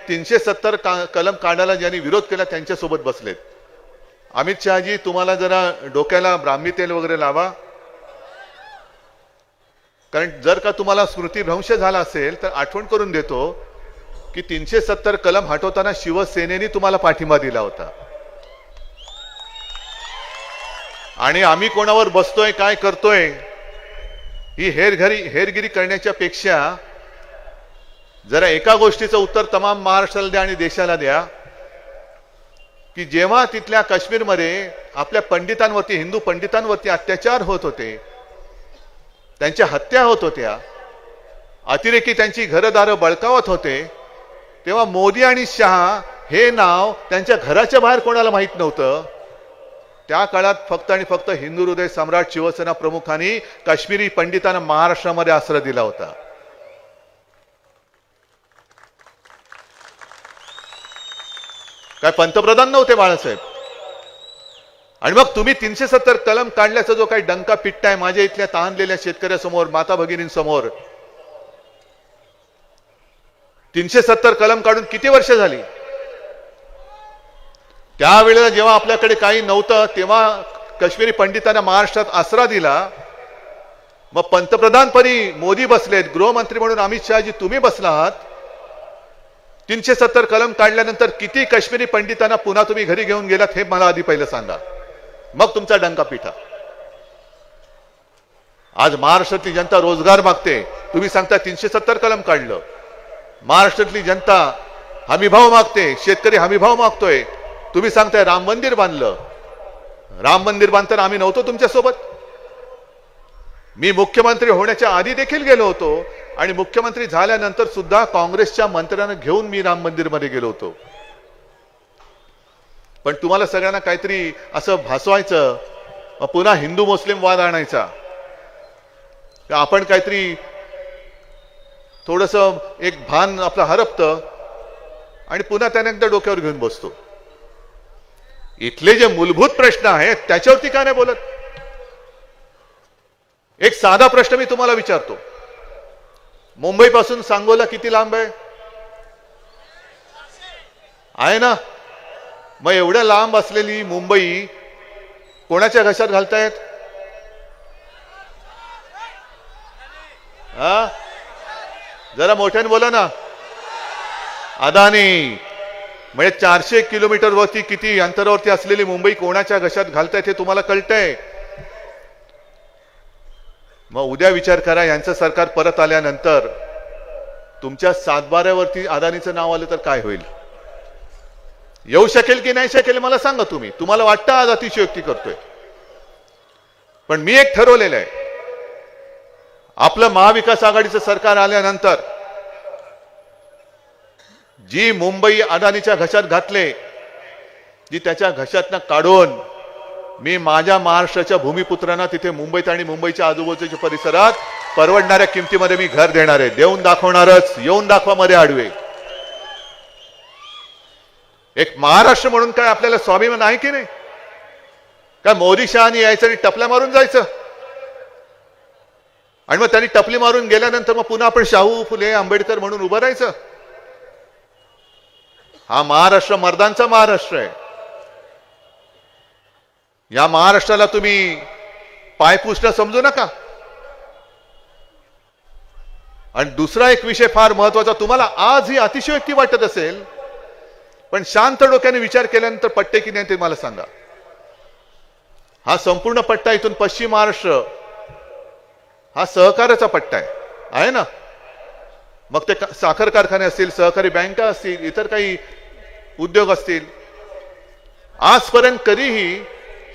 Speaker 5: 370 कलम काढायला ज्यांनी विरोध केला त्यांच्यासोबत बसलेत. अमित शहाजी, तुम्हाला जरा डोक्याला ब्राह्मी तेल वगैरे लावा. कारण जर का तुम्हाला स्मृतिभ्रंश झाला असेल तर आठवण करून देतो की 370 कलम हटवताना शिवसेनेने तुम्हाला पाठिंबा दिला होता. आणि आम्ही कोणावर बसतोय काय करतोय ही हेरगिरी करण्याच्या पेक्षा जरा एका गोष्टीचं उत्तर तमाम महाराष्ट्राला द्या आणि देशाला द्या की जेव्हा तिथल्या काश्मीरमध्ये आपल्या पंडितांवरती, हिंदू पंडितांवरती अत्याचार होत होते, त्यांच्या हत्या होत होत्या, अतिरेकी त्यांची घरदारं बळकावत होते, तेव्हा मोदी आणि शहा हे नाव त्यांच्या घराच्या बाहेर कोणाला माहित नव्हतं. त्या काळात फक्त आणि फक्त हिंदू हृदय सम्राट शिवसेना प्रमुखांनी काश्मीरी पंडितांना महाराष्ट्रामध्ये आश्रय दिला होता. काय पंतप्रधान नव्हते बाळासाहेब. आणि मग तुम्ही 370 कलम काढल्याचा जो काही डंका पिट्टाय माझ्या इथल्या तहानलेल्या शेतकऱ्यासमोर, माता भगिनींसमोर, 370 कलम काढून किती वर्ष झाली? त्यावेळेला जेव्हा आपल्याकडे काही नव्हतं तेव्हा काश्मीरी पंडितांना महाराष्ट्रात आसरा दिला. मग पंतप्रधानपदी मोदी बसलेत, गृहमंत्री म्हणून अमित शहाजी तुम्ही बसला आहात. 370 कलम काढल्यानंतर किती काश्मीरी पंडितांना पुन्हा तुम्ही घरी घेऊन गेलात हे मला आधी पहिलं सांगा, मग तुमचा डंका पिठा. आज महाराष्ट्रातली जनता रोजगार मागते, तुम्ही सांगता 370 कलम काढलं. महाराष्ट्रातली जनता हमीभाव मागते, शेतकरी हमीभाव मागतोय, तुम्ही सांगताय राम मंदिर बांधलं. राम मंदिर बांधताना आम्ही नव्हतो तुमच्यासोबत. मी मुख्यमंत्री होण्याच्या आधी देखील गेलो होतो आणि मुख्यमंत्री झाल्यानंतर सुद्धा काँग्रेसच्या मंत्र्यांना घेऊन मी राम मंदिरमध्ये गेलो होतो. पण तुम्हाला सगळ्यांना काहीतरी असं भासवायचं, पुन्हा हिंदू मुस्लिम वाद आणायचा, आपण काहीतरी थोडंसं एक भान आपलं हरपतं आणि पुन्हा त्याने एकदा डोक्यावर घेऊन बसतो. इथले जे मूलभूत प्रश्न आहेत त्याच्यावरती का नाही बोलत? एक साधा प्रश्न मी तुम्हाला विचारतो, मुंबई पासून सांगोला किती लांब आहे ना? मग एवढ्या लांब असलेली मुंबई कोणाच्या घशात घालतायत? हा, जरा मोठ्याने बोला ना. अदानी. म्हणजे 400 किलोमीटर वरती किती अंतरावरती असलेली मुंबई कोणाच्या घशात घालतायत हे तुम्हाला कळतंय? मग उद्या विचार करा, यांचं सरकार परत आल्यानंतर तुमच्या 7-12वरती अदानीचं नाव आलं तर काय होईल? येऊ शकेल की नाही शकेल मला सांगा तुम्ही. तुम्हाला वाटतं आज अतिशयोक्ती करतोय, पण मी एक ठरवलेलं आहे, आपलं महाविकास आघाडीचं सरकार आल्यानंतर जी मुंबई अदानीच्या घशात घातले, जी त्याच्या घशातनं काढून मी माझ्या महाराष्ट्राच्या भूमिपुत्रांना तिथे मुंबईत आणि मुंबईच्या आजूबाजूच्या परिसरात परवडणाऱ्या किमतीमध्ये मी घर देणार आहे. देऊन दाखवणारच. येऊन दाखवा मध्ये आडवे. एक महाराष्ट्र म्हणून काय आपल्याला स्वाभिमान आहे की नाही? काय मोदी शहानी यायचं आणि टपल्या मारून जायचं आणि मग त्यांनी टपली मारून गेल्यानंतर मग पुन्हा आपण शाहू फुले आंबेडकर म्हणून उभं राहायचं? हा महाराष्ट्र मर्दांचा महाराष्ट्र आहे. या महाराष्ट्राला तुम्ही पायपुसणं समजू नका. आणि दुसरा एक विषय फार महत्वाचा, तुम्हाला आज ही अतिशयोक्ती वाटत असेल, पण शांत डोक्याने विचार केल्यानंतर पट्टे की नाही ते मला सांगा. हा संपूर्ण पट्टा इथून पश्चिम महाराष्ट्र हा सहकाराचा पट्टा आहे ना? मग ते साखर कारखाने असतील, सहकारी बँका असतील, इतर काही उद्योग असतील. आजपर्यंत कधीही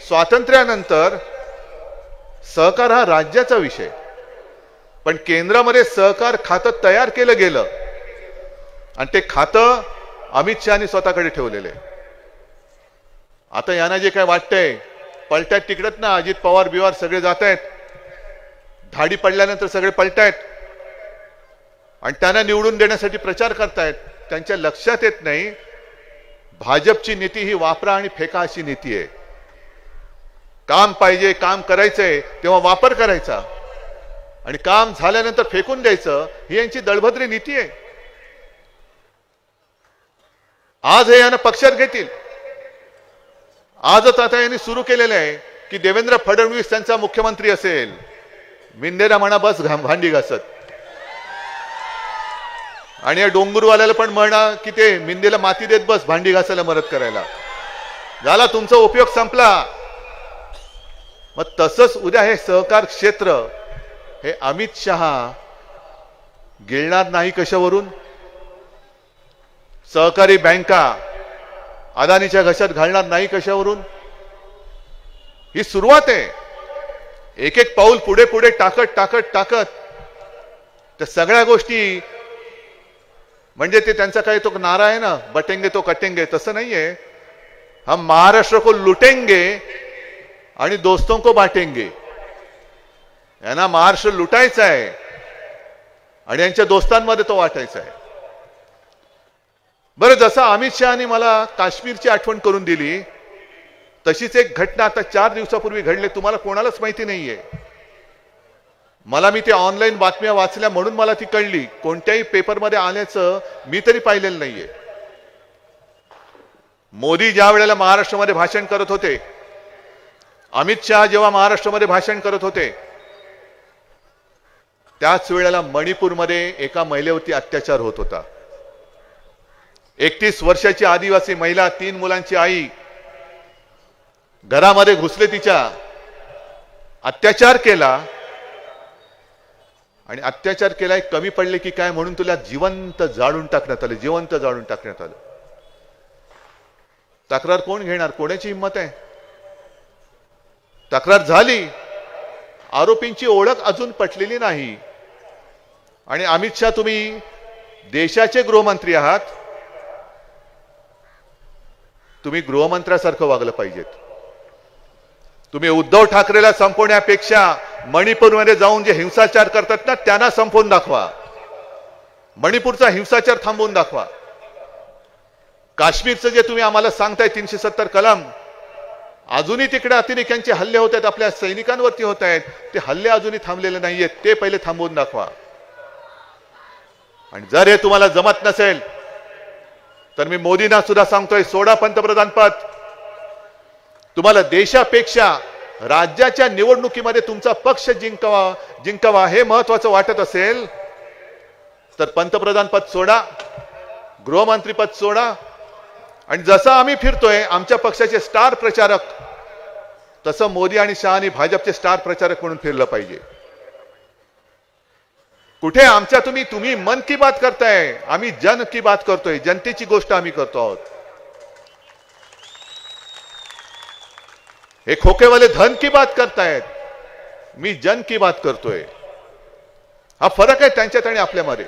Speaker 5: स्वातंत्र्यानंतर सहकार हा राज्याचा विषय, पण केंद्रामध्ये सहकार खातं तयार केलं गेलं आणि ते खातं अमित शहानी स्वतःकडे ठेवलेले. आता यांना जे काय वाटतंय, पलट्यात तिकडत ना, अजित पवार बिवार सगळे जात आहेत, धाडी पडल्यानंतर सगळे पलटायत आणि त्यांना निवडून देण्यासाठी प्रचार करतायत. त्यांच्या लक्षात येत नाही भाजपची नीती ही वापरा आणि फेका अशी नीती आहे. काम पाहिजे, काम करायचंय तेव्हा वापर करायचा आणि काम झाल्यानंतर फेकून द्यायचं, ही यांची दळभद्री नीती आहे. आज हे यांना पक्षात घेतील. आजच आता यांनी सुरू केलेलं आहे की देवेंद्र फडणवीस त्यांचा मुख्यमंत्री असेल, मिंदेरा म्हणा बस भांडी घासत, आणि या डोंगरवाल्याला पण म्हणा की ते मिंदेला माती देत बस भांडी घासायला मदत करायला. झाला तुमचा उपयोग संपला. मग तसंच उद्या हे सहकार क्षेत्र हे अमित शहा गिळणार नाही कशावरून? सहकारी बँका अदानीच्या घशात घालणार नाही कशावरून? ही सुरुवात आहे. एक एक पाऊल पुढे पुढे टाकत टाकत टाकत त्या सगळ्या गोष्टी, म्हणजे ते त्यांचा काही तो नारा आहे ना, बटेंगे तो कटेंगे, तसं नाहीये. हम महाराष्ट्र को लुटेंगे आणि दोस्तों को बांटेंगे. यांना महाराष्ट्र लुटायचा आहे आणि यांच्या दोस्तांमध्ये तो वाटायचा आहे. बरं, जसं अमित शहानी मला काश्मीरची आठवण करून दिली, तशीच एक घटना आता 4 दिवसापूर्वी घडली. तुम्हाला कोणालाच माहिती नाहीये. मला मी ते ऑनलाईन बातम्या वाचल्या म्हणून मला ती कळली. कोणत्याही पेपरमध्ये आल्याचं मी तरी पाहिलेलं नाहीये. मोदी ज्या वेळेला महाराष्ट्रामध्ये भाषण करत होते, अमित शहा जेव्हा महाराष्ट्रामध्ये भाषण करत होते, त्याच वेळेला मणिपूरमध्ये एका महिलेवरती अत्याचार होत होता. 31 वर्षाची आदिवासी महिला, 3 मुलांची आई, घरामध्ये घुसले, तिच्या अत्याचार केला. आणि अत्याचार केलाय कमी पडले की काय म्हणून तुला जिवंत जाळून टाकण्यात आलं. जिवंत जाळून टाकण्यात आलं. तक्रार कोण घेणार? कोणाची हिंमत आहे? तक्रार झाली, आरोपींची ओळख अजून पटलेली नाही. आणि अमित शहा, तुम्ही देशाचे गृहमंत्री आहात, तुम्ही गृहमंत्र्यासारखं वागलं पाहिजेत. तुम्ही उद्धव ठाकरेला संपवण्यापेक्षा मणिपूरमध्ये जाऊन जे हिंसाचार करतात ना, त्यांना संपवून दाखवा. मणिपूरचा हिंसाचार थांबवून दाखवा. काश्मीरचं जे तुम्ही आम्हाला सांगताय 370 कलम, अजूनही तिकडे अतिरेक्यांचे हल्ले होत आहेत, आपल्या सैनिकांवरती होत आहेत. ते हल्ले अजूनही थांबलेले नाहीयेत. ते पहिले थांबवून दाखवा. आणि जर हे तुम्हाला जमत नसेल तर मी मोदींना सुद्धा सांगतोय, सोडा पंतप्रधान पद. तुम्हाला देशापेक्षा राज्याच्या निवडणुकीमध्ये तुमचा पक्ष जिंकावा हे महत्वाचं वाटत असेल तर पंतप्रधान पद सोडा, गृहमंत्री पद सोडा. आणि जसं आम्ही फिरतोय आमच्या पक्षाचे स्टार प्रचारक, तसं मोदी आणि शहानी भाजपचे स्टार प्रचारक म्हणून फिरलं पाहिजे. कुठे आमच्या तुम्ही मन की बात करताय, आम्ही जन की बात करतोय. जनतेची गोष्ट आम्ही करतो आहोत. हे खोकेवाले धन की बात करतायत, मी जन की बात करतोय. हा फरक आहे त्यांच्यात आणि आपल्यामध्ये.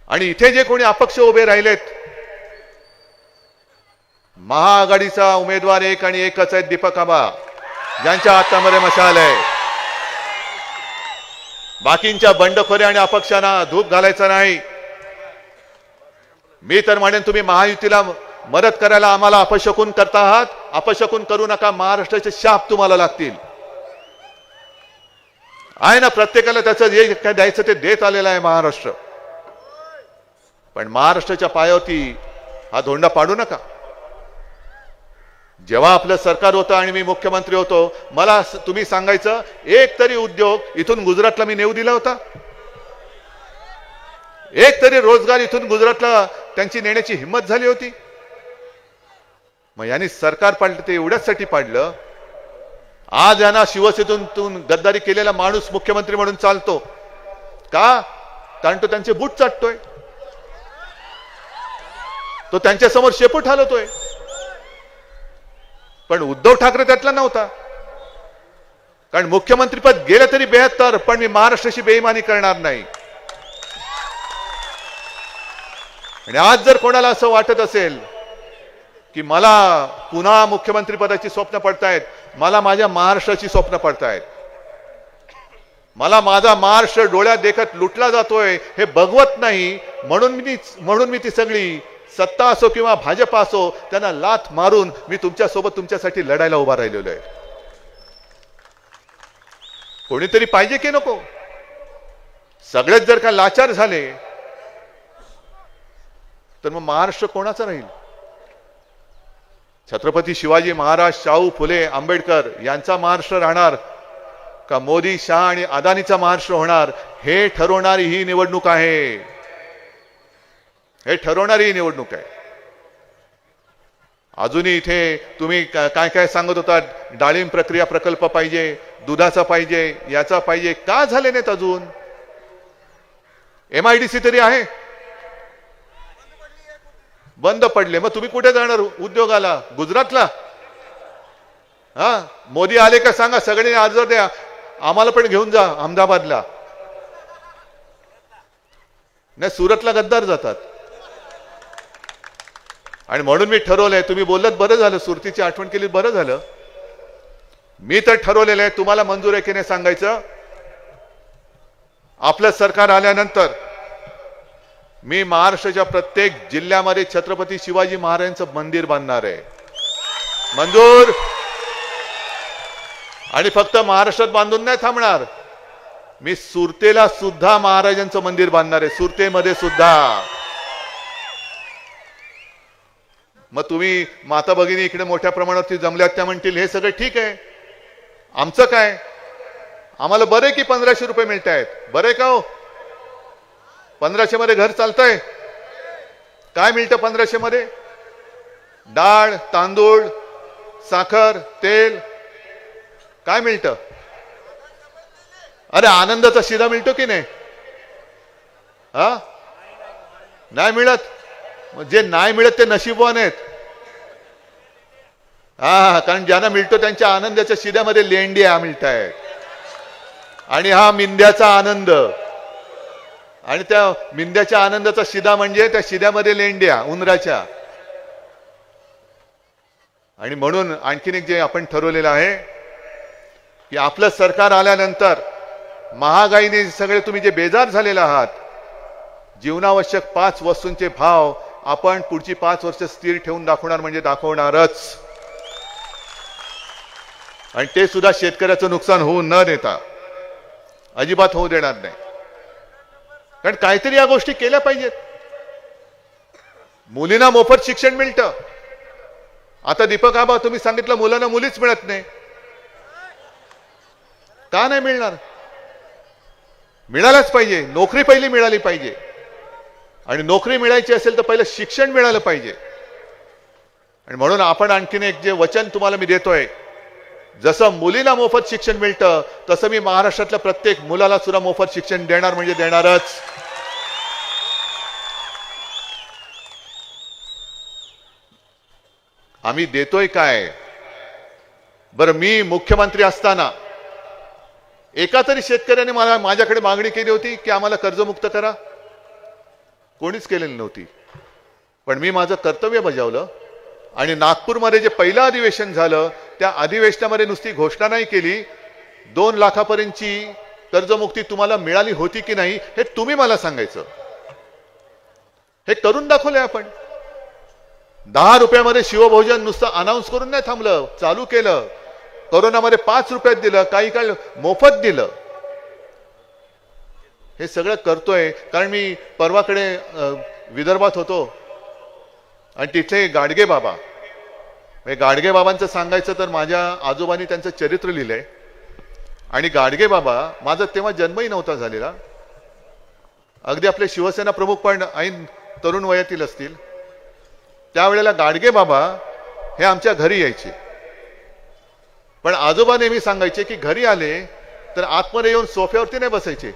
Speaker 5: आणि इथे जे कोणी अपक्ष उभे राहिलेत, महाआघाडीचा उमेदवार एक आणि एकच आहे, दीपक आबा, ज्यांच्या हातामध्ये मशाल आहे. बाकींच्या बंडखोऱ्या आणि अपक्षांना धूप घालायचा नाही. मी तर म्हणेन, तुम्ही महायुतीला मदत करायला आम्हाला अपशकुन करता आहात. अपशकुन करू नका. महाराष्ट्राचे शाप तुम्हाला लागतील. आहे ना, प्रत्येकाला त्याचं जे काय द्यायचं ते देत आलेलं आहे महाराष्ट्र. पण महाराष्ट्राच्या पायावरती हा धोंडा पाडू नका. जेव्हा आपलं सरकार होतं आणि मी मुख्यमंत्री होतो, मला तुम्ही सांगायचं, एक तरी उद्योग इथून गुजरातला मी नेऊ दिला होता? एक तरी रोजगार इथून गुजरातला त्यांची नेण्याची हिंमत झाली होती? मग यांनी सरकार पाडलं ते एवढ्याचसाठी पाडलं. आज यांना शिवसेनेतून गद्दारी केलेला माणूस मुख्यमंत्री म्हणून चालतो का? कारण तो त्यांचे बूट चाटतोय, तो त्यांच्या समोर शेपूट हलवतोय. पण उद्धव ठाकरे त्यातला नव्हता. कारण मुख्यमंत्रीपद गेलं तरी 72, पण मी महाराष्ट्राशी बेईमानी करणार नाही. आणि आज जर कोणाला असं वाटत असेल की मला पुन्हा मुख्यमंत्री पदाची स्वप्न पडतायत, मला माझ्या महाराष्ट्राची स्वप्न पडतायत, मला माझा महाराष्ट्र डोळ्यात देखत लुटला जातोय हे बघवत नाही, म्हणून मी ती सगळी सत्ता असो किंवा भाजप असो त्यांना लाथ मारून मी तुमच्यासोबत तुमच्यासाठी लढायला उभा राहिलेलो आहे. कोणीतरी पाहिजे की नको? सगळेच जर का लाचार झाले तर मग महाराष्ट्र कोणाचा राहील? छत्रपती शिवाजी महाराज, शाहू फुले, आंबेडकर यांचा महाराष्ट्र राहणार का मोदी, शहा आणि अदानीचा महाराष्ट्र होणार? हे ठरवणारी ही निवडणूक आहे. हे ठरवणारी ही निवडणूक आहे. अजूनही इथे तुम्ही काय काय सांगत होता, डाळिंब प्रक्रिया प्रकल्प पाहिजे, दुधाचा पाहिजे, याचा पाहिजे, का झाले नाहीत अजून? MIDC तरी आहे, बंद पडले. मग तुम्ही कुठे जाणार उद्योगाला? गुजरातला? हा, मोदी आले का सांगा, सगळ्यांनी अर्ज द्या, आम्हाला पण घेऊन जा अहमदाबादला. नाही, सुरतला गद्दार जातात. आणि म्हणून मी ठरवलंय, तुम्ही बोललात बरं झालं, सुरतीची आठवण केली बरं झालं. मी तर ठरवलेलं आहे, तुम्हाला मंजूर आहे की नाही सांगायचं. आपलं सरकार आल्यानंतर मी महाराष्ट्राच्या प्रत्येक जिल्ह्यामध्ये छत्रपती शिवाजी महाराजांचं मंदिर बांधणार आहे. मंजूर. आणि फक्त महाराष्ट्रात बांधून नाही थांबणार, मी सुरतेला सुद्धा महाराजांचं मंदिर बांधणार आहे, सुरतेमध्ये सुद्धा. मग तुम्ही माता भगिनी इकडे मोठ्या प्रमाणावरती जमल्यात, त्या म्हणतील हे सगळं ठीक आहे, आमचं काय, आम्हाला बरे की 1500 रुपये मिळत आहेत. बरे का हो? 1500 मध्ये घर चालतंय? काय मिळतं 1500 मध्ये? डाळ, तांदूळ, साखर, तेल, काय मिळतं? अरे आनंदाचा शिधा मिळतो की नाही? हा, नाही मिळत. जे नाही मिळत ते नशीबवान आहेत. हा, कारण ज्यांना मिळतो त्यांच्या आनंदाच्या शिद्यामध्ये लेंड्या मिळत आहेत. आणि हा मिंद्याचा आनंद, आणि त्या मिंद्याच्या आनंदाचा शिदा म्हणजे त्या शिद्यामध्ये लेंड्या उंदराच्या. आणि म्हणून आणखीन एक जे आपण ठरवलेलं आहे की आपलं सरकार आल्यानंतर महागाईने सगळे तुम्ही जे बेजार झालेले आहात, जीवनावश्यक 5 वस्तूंचे भाव आपण पुढची 5 वर्ष स्थिर ठेवून दाखवणार, म्हणजे दाखवणारच. आणि ते सुद्धा शेतकऱ्याचं नुकसान होऊ न देता, अजिबात होऊ देणार नाही. कारण काहीतरी या गोष्टी केल्या पाहिजेत. मुलींना मोफत शिक्षण मिळतं. आता दीपक आबा तुम्ही सांगितलं मुलांना मुलीच मिळत नाही, का नाही मिळणार? मिळालंच पाहिजे. नोकरी पहिली मिळाली पाहिजे. आणि नोकरी मिळायची असेल तर पहिलं शिक्षण मिळालं पाहिजे. आणि म्हणून आपण आणखीन एक जे वचन तुम्हाला मी देतोय, जसं मुलीला मोफत शिक्षण मिळतं तसं मी महाराष्ट्रातल्या प्रत्येक मुलाला सुद्धा मोफत शिक्षण देणार, म्हणजे देणारच. आम्ही देतोय काय? बरं, मी मुख्यमंत्री असताना एका तरी शेतकऱ्याने माझ्याकडे मागणी केली होती की आम्हाला कर्जमुक्त करा? कोणीच केलेली नव्हती. पण मी माझं कर्तव्य बजावलं. आणि नागपूरमध्ये जे पहिलं अधिवेशन झालं, त्या अधिवेशनामध्ये नुसती घोषणा नाही केली, 2 लाखापर्यंतची कर्जमुक्ती तुम्हाला मिळाली होती की नाही हे तुम्ही मला सांगायचं. हे करून दाखवलंय आपण. 10 रुपयामध्ये शिवभोजन नुसतं अनाऊन्स करून नाही थांबलं, चालू केलं. कोरोनामध्ये 5 रुपयात दिलं, काही काळ मोफत दिलं. हे सगळं करतोय कारण मी परवाकडे विदर्भात होतो आणि तिथे गाडगे बाबा, गाडगे बाबांचं सांगायचं तर माझ्या आजोबांनी त्यांचं चरित्र लिहिलंय. आणि गाडगे बाबा, माझा तेव्हा जन्मही नव्हता झालेला, अगदी आपले शिवसेना प्रमुख पण ऐन तरुण वयातील असतील, त्यावेळेला गाडगे बाबा हे आमच्या घरी यायचे. पण आजोबा नेहमी सांगायचे की घरी आले तर आतमध्ये येऊन सोफ्यावरती नाही बसायचे,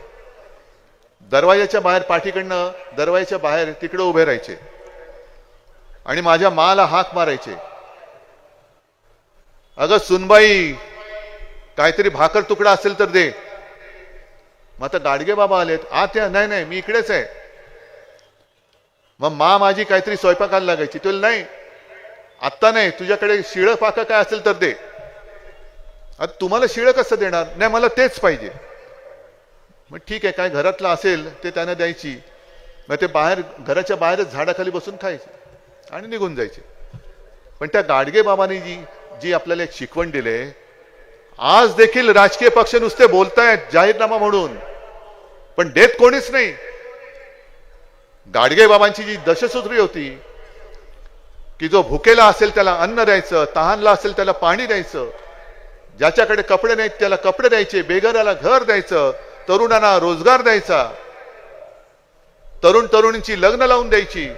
Speaker 5: दरवाजाच्या बाहेर, पाठीकडनं दरवाजाच्या बाहेर तिकडे उभे राहायचे आणि माझ्या माला हाक मारायचे, अगं सुनबाई काहीतरी भाकर तुकडा असेल तर दे. मग आता गाडगे बाबा आलेत आत या. नाही नाही, मी इकडेच आहे. मग माझी काहीतरी स्वयंपाकाला लागायची. तुला नाही, आत्ता नाही, तुझ्याकडे शिळं पाका काय असेल तर दे. आता तुम्हाला शिळं कसं देणार? नाही, मला तेच पाहिजे. मग ठीक आहे, काय घरातलं असेल ते त्यांना द्यायची. मग ते बाहेर, घराच्या बाहेरच झाडाखाली बसून खायचे आणि निघून जायचे. पण त्या गाडगे बाबांनी जी आपल्याला एक शिकवण दिले, आज देखील राजकीय पक्ष नुसते बोलतायत जाहीरनामा म्हणून, पण देत कोणीच नाही. गाडगे बाबांची जी दशसूत्री होती की जो भुकेला असेल त्याला अन्न द्यायचं, तहानला असेल त्याला पाणी द्यायचं, ज्याच्याकडे कपडे नाहीत त्याला कपडे द्यायचे, बेघराला घर द्यायचं, तरुणांना रोजगार द्यायचा, तरुण तरुणींची लग्न लावून द्यायची.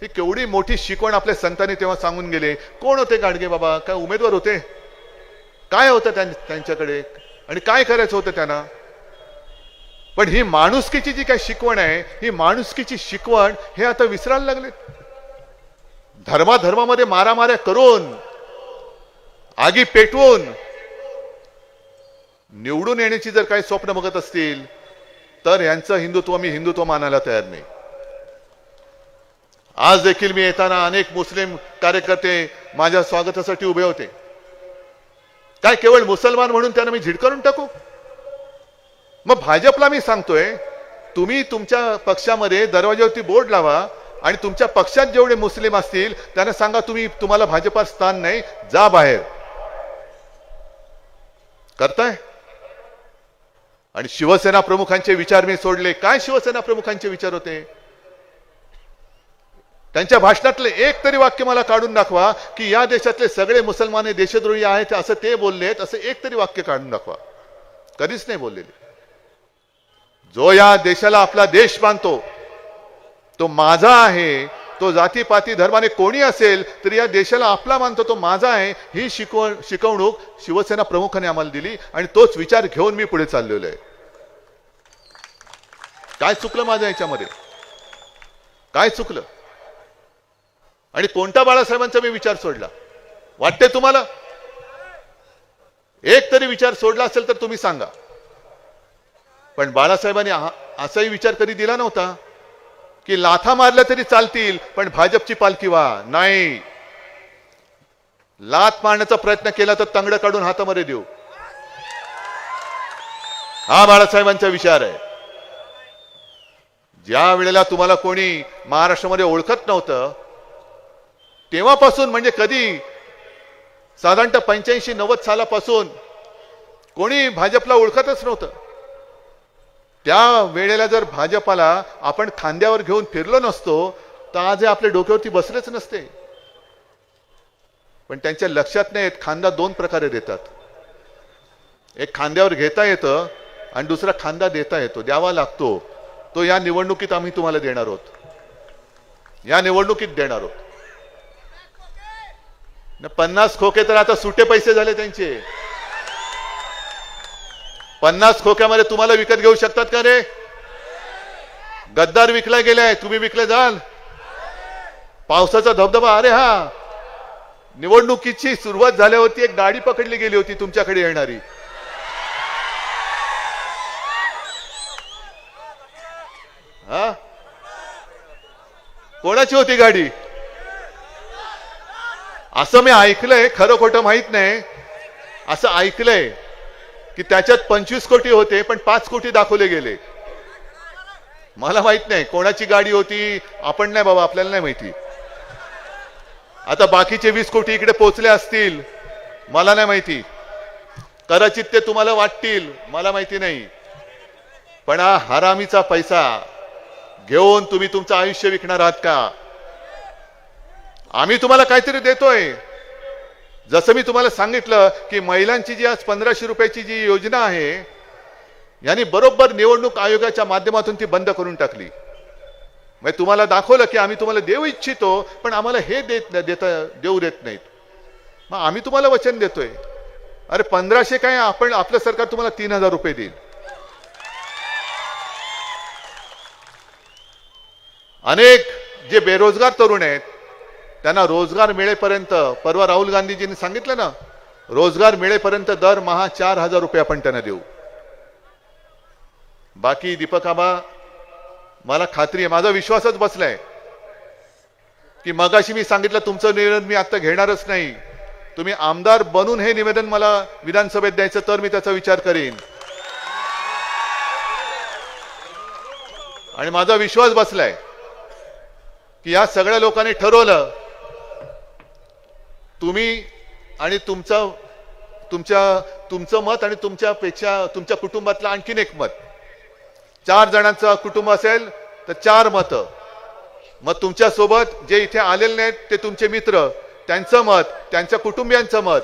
Speaker 5: ही केवढी मोठी शिकवण आपल्या संतांनी तेव्हा सांगून गेले. कोण होते गाडगे बाबा? काय उमेदवार होते? काय होतं त्यांच्याकडे आणि काय करायचं होतं त्यांना? पण ही माणुसकीची जी काही शिकवण आहे, ही माणुसकीची शिकवण हे आता विसरायला लागले. धर्माधर्मामध्ये मारामाऱ्या करून, आगी पेटवून निवडून येण्याची जर काही स्वप्न बघत असतील तर यांचं हिंदुत्व मी हिंदुत्व मानायला तयार नाही. आज देखील मी येताना अनेक मुस्लिम कार्यकर्ते माझ्या स्वागतासाठी उभे होते. काय केवळ मुसलमान म्हणून त्यांना मी झिडकारून टाकू? मग भाजपला मी सांगतोय, तुम्ही तुमच्या पक्षामध्ये दरवाज्यावरती बोर्ड लावा आणि तुमच्या पक्षात जेवढे मुस्लिम असतील त्यांना सांगा तुम्हाला भाजपात स्थान नाही, जा बाहेर. करताय? आणि शिवसेना प्रमुखांचे विचार मी सोडले. काय शिवसेना प्रमुखांचे विचार होते? त्यांच्या भाषणातले एक तरी वाक्य मला काढून दाखवा की या देशातले सगळे मुसलमान देशद्रोही आहेत असं ते बोललेत, असं एक तरी वाक्य काढून दाखवा. कधीच नाही बोललेले. जो या देशाला आपला देश मानतो तो माझा आहे, तो जातीपाती धर्माने कोणी असेल तरी या देशाला आपला मानतो तो माझा आहे, ही शिकवणूक शिवसेना प्रमुखाने आम्हाला दिली आणि तोच विचार घेऊन मी पुढे चाललेलो आहे. काय चुकलं माझ्या याच्यामध्ये? काय चुकलं? आणि कोणत्या बाळासाहेबांचा मी विचार सोडला वाटते तुम्हाला? एक तरी विचार सोडला असेल तर तुम्ही सांगा. पण बाळासाहेबांनी असाही विचार कधी दिला नव्हता की लाथा मारल्या तरी चालतील पण भाजपची पालखी व्हा. नाही, लाथ मारण्याचा प्रयत्न केला तर तंगड काढून हातामध्ये देऊ, हा बाळासाहेबांचा विचार आहे. ज्या वेळेला तुम्हाला कोणी महाराष्ट्रामध्ये ओळखत नव्हतं तेव्हापासून, म्हणजे कधी साधारणतः 85-90 सालापासून कोणी भाजपला ओळखतच नव्हतं. त्या वेळेला जर भाजपाला आपण खांद्यावर घेऊन फिरलो नसतो तर आज आपल्या डोक्यावरती बसलेच नसते. पण त्यांच्या लक्षात नाही येत, खांदा दोन प्रकारे देतात. एक खांद्यावर घेता येतं आणि दुसरा खांदा देता येतो, द्यावा लागतो. तो या निवडणुकीत आम्ही तुम्हाला देणार आहोत, या निवडणुकीत देणार आहोत. 50 खोके तर आता सुटे पैसे झाले त्यांचे. 50 खोक्यामध्ये तुम्हाला विकत घेऊ शकतात का रे? गद्दार विकला गेलाय, तुम्ही विकले जाल. पावसाचा धबधबा, अरे हा, निवडणुकीची सुरुवात झाल्यावरती एक गाडी पकडली गेली होती तुमच्याकडे येणारी. हा, कोणाची होती गाडी? असं मी ऐकलंय, खरं खोटं माहित नाही, असं ऐकलंय की त्याच्यात 25 कोटी होते पण 5 कोटी दाखवले गेले. मला माहित नाही कोणाची गाडी होती, आपण नाही बाबा, आपल्याला नाही माहिती. आता बाकीचे 20 कोटी इकडे पोहोचले असतील, मला नाही माहिती. कदाचित ते तुम्हाला वाटतील, मला माहिती नाही. पण हा हरामीचा पैसा घेऊन तुम्ही तुमचं आयुष्य विकणार आहात का? आम्ही तुम्हाला काहीतरी देतोय. जसं मी तुम्हाला सांगितलं की महिलांची जी आज 1500 रुपयाची जी योजना आहे, यांनी बरोबर निवडणूक आयोगाच्या माध्यमातून ती बंद करून टाकली. म्हणजे तुम्हाला दाखवलं की आम्ही तुम्हाला देऊ इच्छितो पण आम्हाला हे देऊ देत नाहीत. मग आम्ही तुम्हाला वचन देतोय, अरे 1500 काय, आपण आपलं सरकार तुम्हाला 3000 रुपये देईल. अनेक जे बेरोजगार तरुण आहेत त्यांना रोजगार मिळेपर्यंत, परवा राहुल गांधीजींनी सांगितलं ना, रोजगार मिळेपर्यंत दरमहा 4000 रुपये आपण त्यांना देऊ. बाकी दीपक आबा, मला खात्री आहे, माझा विश्वासच बसलाय की मगाशी मी सांगितलं तुमचं निवेदन मी आता घेणारच नाही. तुम्ही आमदार बनून हे निवेदन मला विधानसभेत द्यायचं तर मी त्याचा विचार करीन. आणि माझा विश्वास बसलाय की या सगळ्या लोकांनी ठरवलं, तुम्ही आणि तुमचं मत आणि तुमच्या कुटुंबातलं आणखीन एक मत, 4 जणांचं कुटुंब असेल तर 4 मतं. मग तुमच्या सोबत जे इथे आलेले नाहीत ते तुमचे मित्र, त्यांचं मत, त्यांच्या कुटुंबियांचं मत,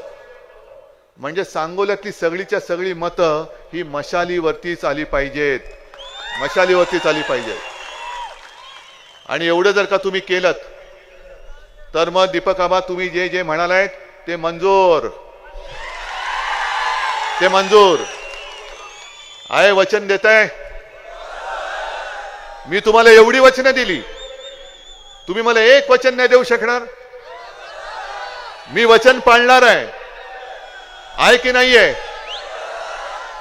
Speaker 5: म्हणजे सांगोल्यातली सगळीच्या सगळी मतं ही मशालीवरतीच आली पाहिजेत, मशालीवरतीच आली पाहिजेत. आणि एवढं जर का तुम्ही केलं तर मग दीपक आबा तुम्ही जे जे म्हणालात ते मंजूर आहे. वचन देताय. मी तुम्हाला एवढी वचनं दिली, तुम्ही मला एक वचन नाही देऊ शकणार. मी वचन पाळणार आहे की नाहीये?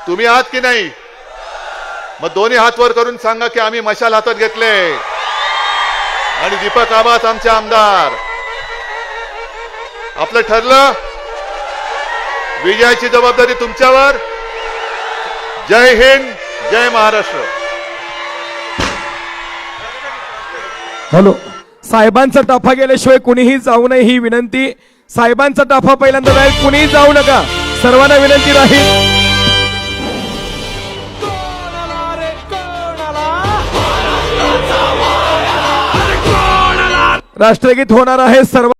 Speaker 5: तुम्ही आहात की नाही? मग दोन्ही हात वर करून सांगा की आम्ही मशाल हातात घेतले आणि दीपक आबाच आमचे आमदार. आपलं ठरलं. विजयाची जबाबदारी तुमच्यावर. जय हिंद, जय महाराष्ट्र.
Speaker 1: हॅलो, साहेबांचा ताफा गेल्याशिवाय कुणीही जाऊ नये ही विनंती. साहेबांचा ताफा पहिल्यांदा जाईल, कुणीही जाऊ नका. सर्वांना विनंती राहील. राष्ट्रगीत होणार आहे. सर्व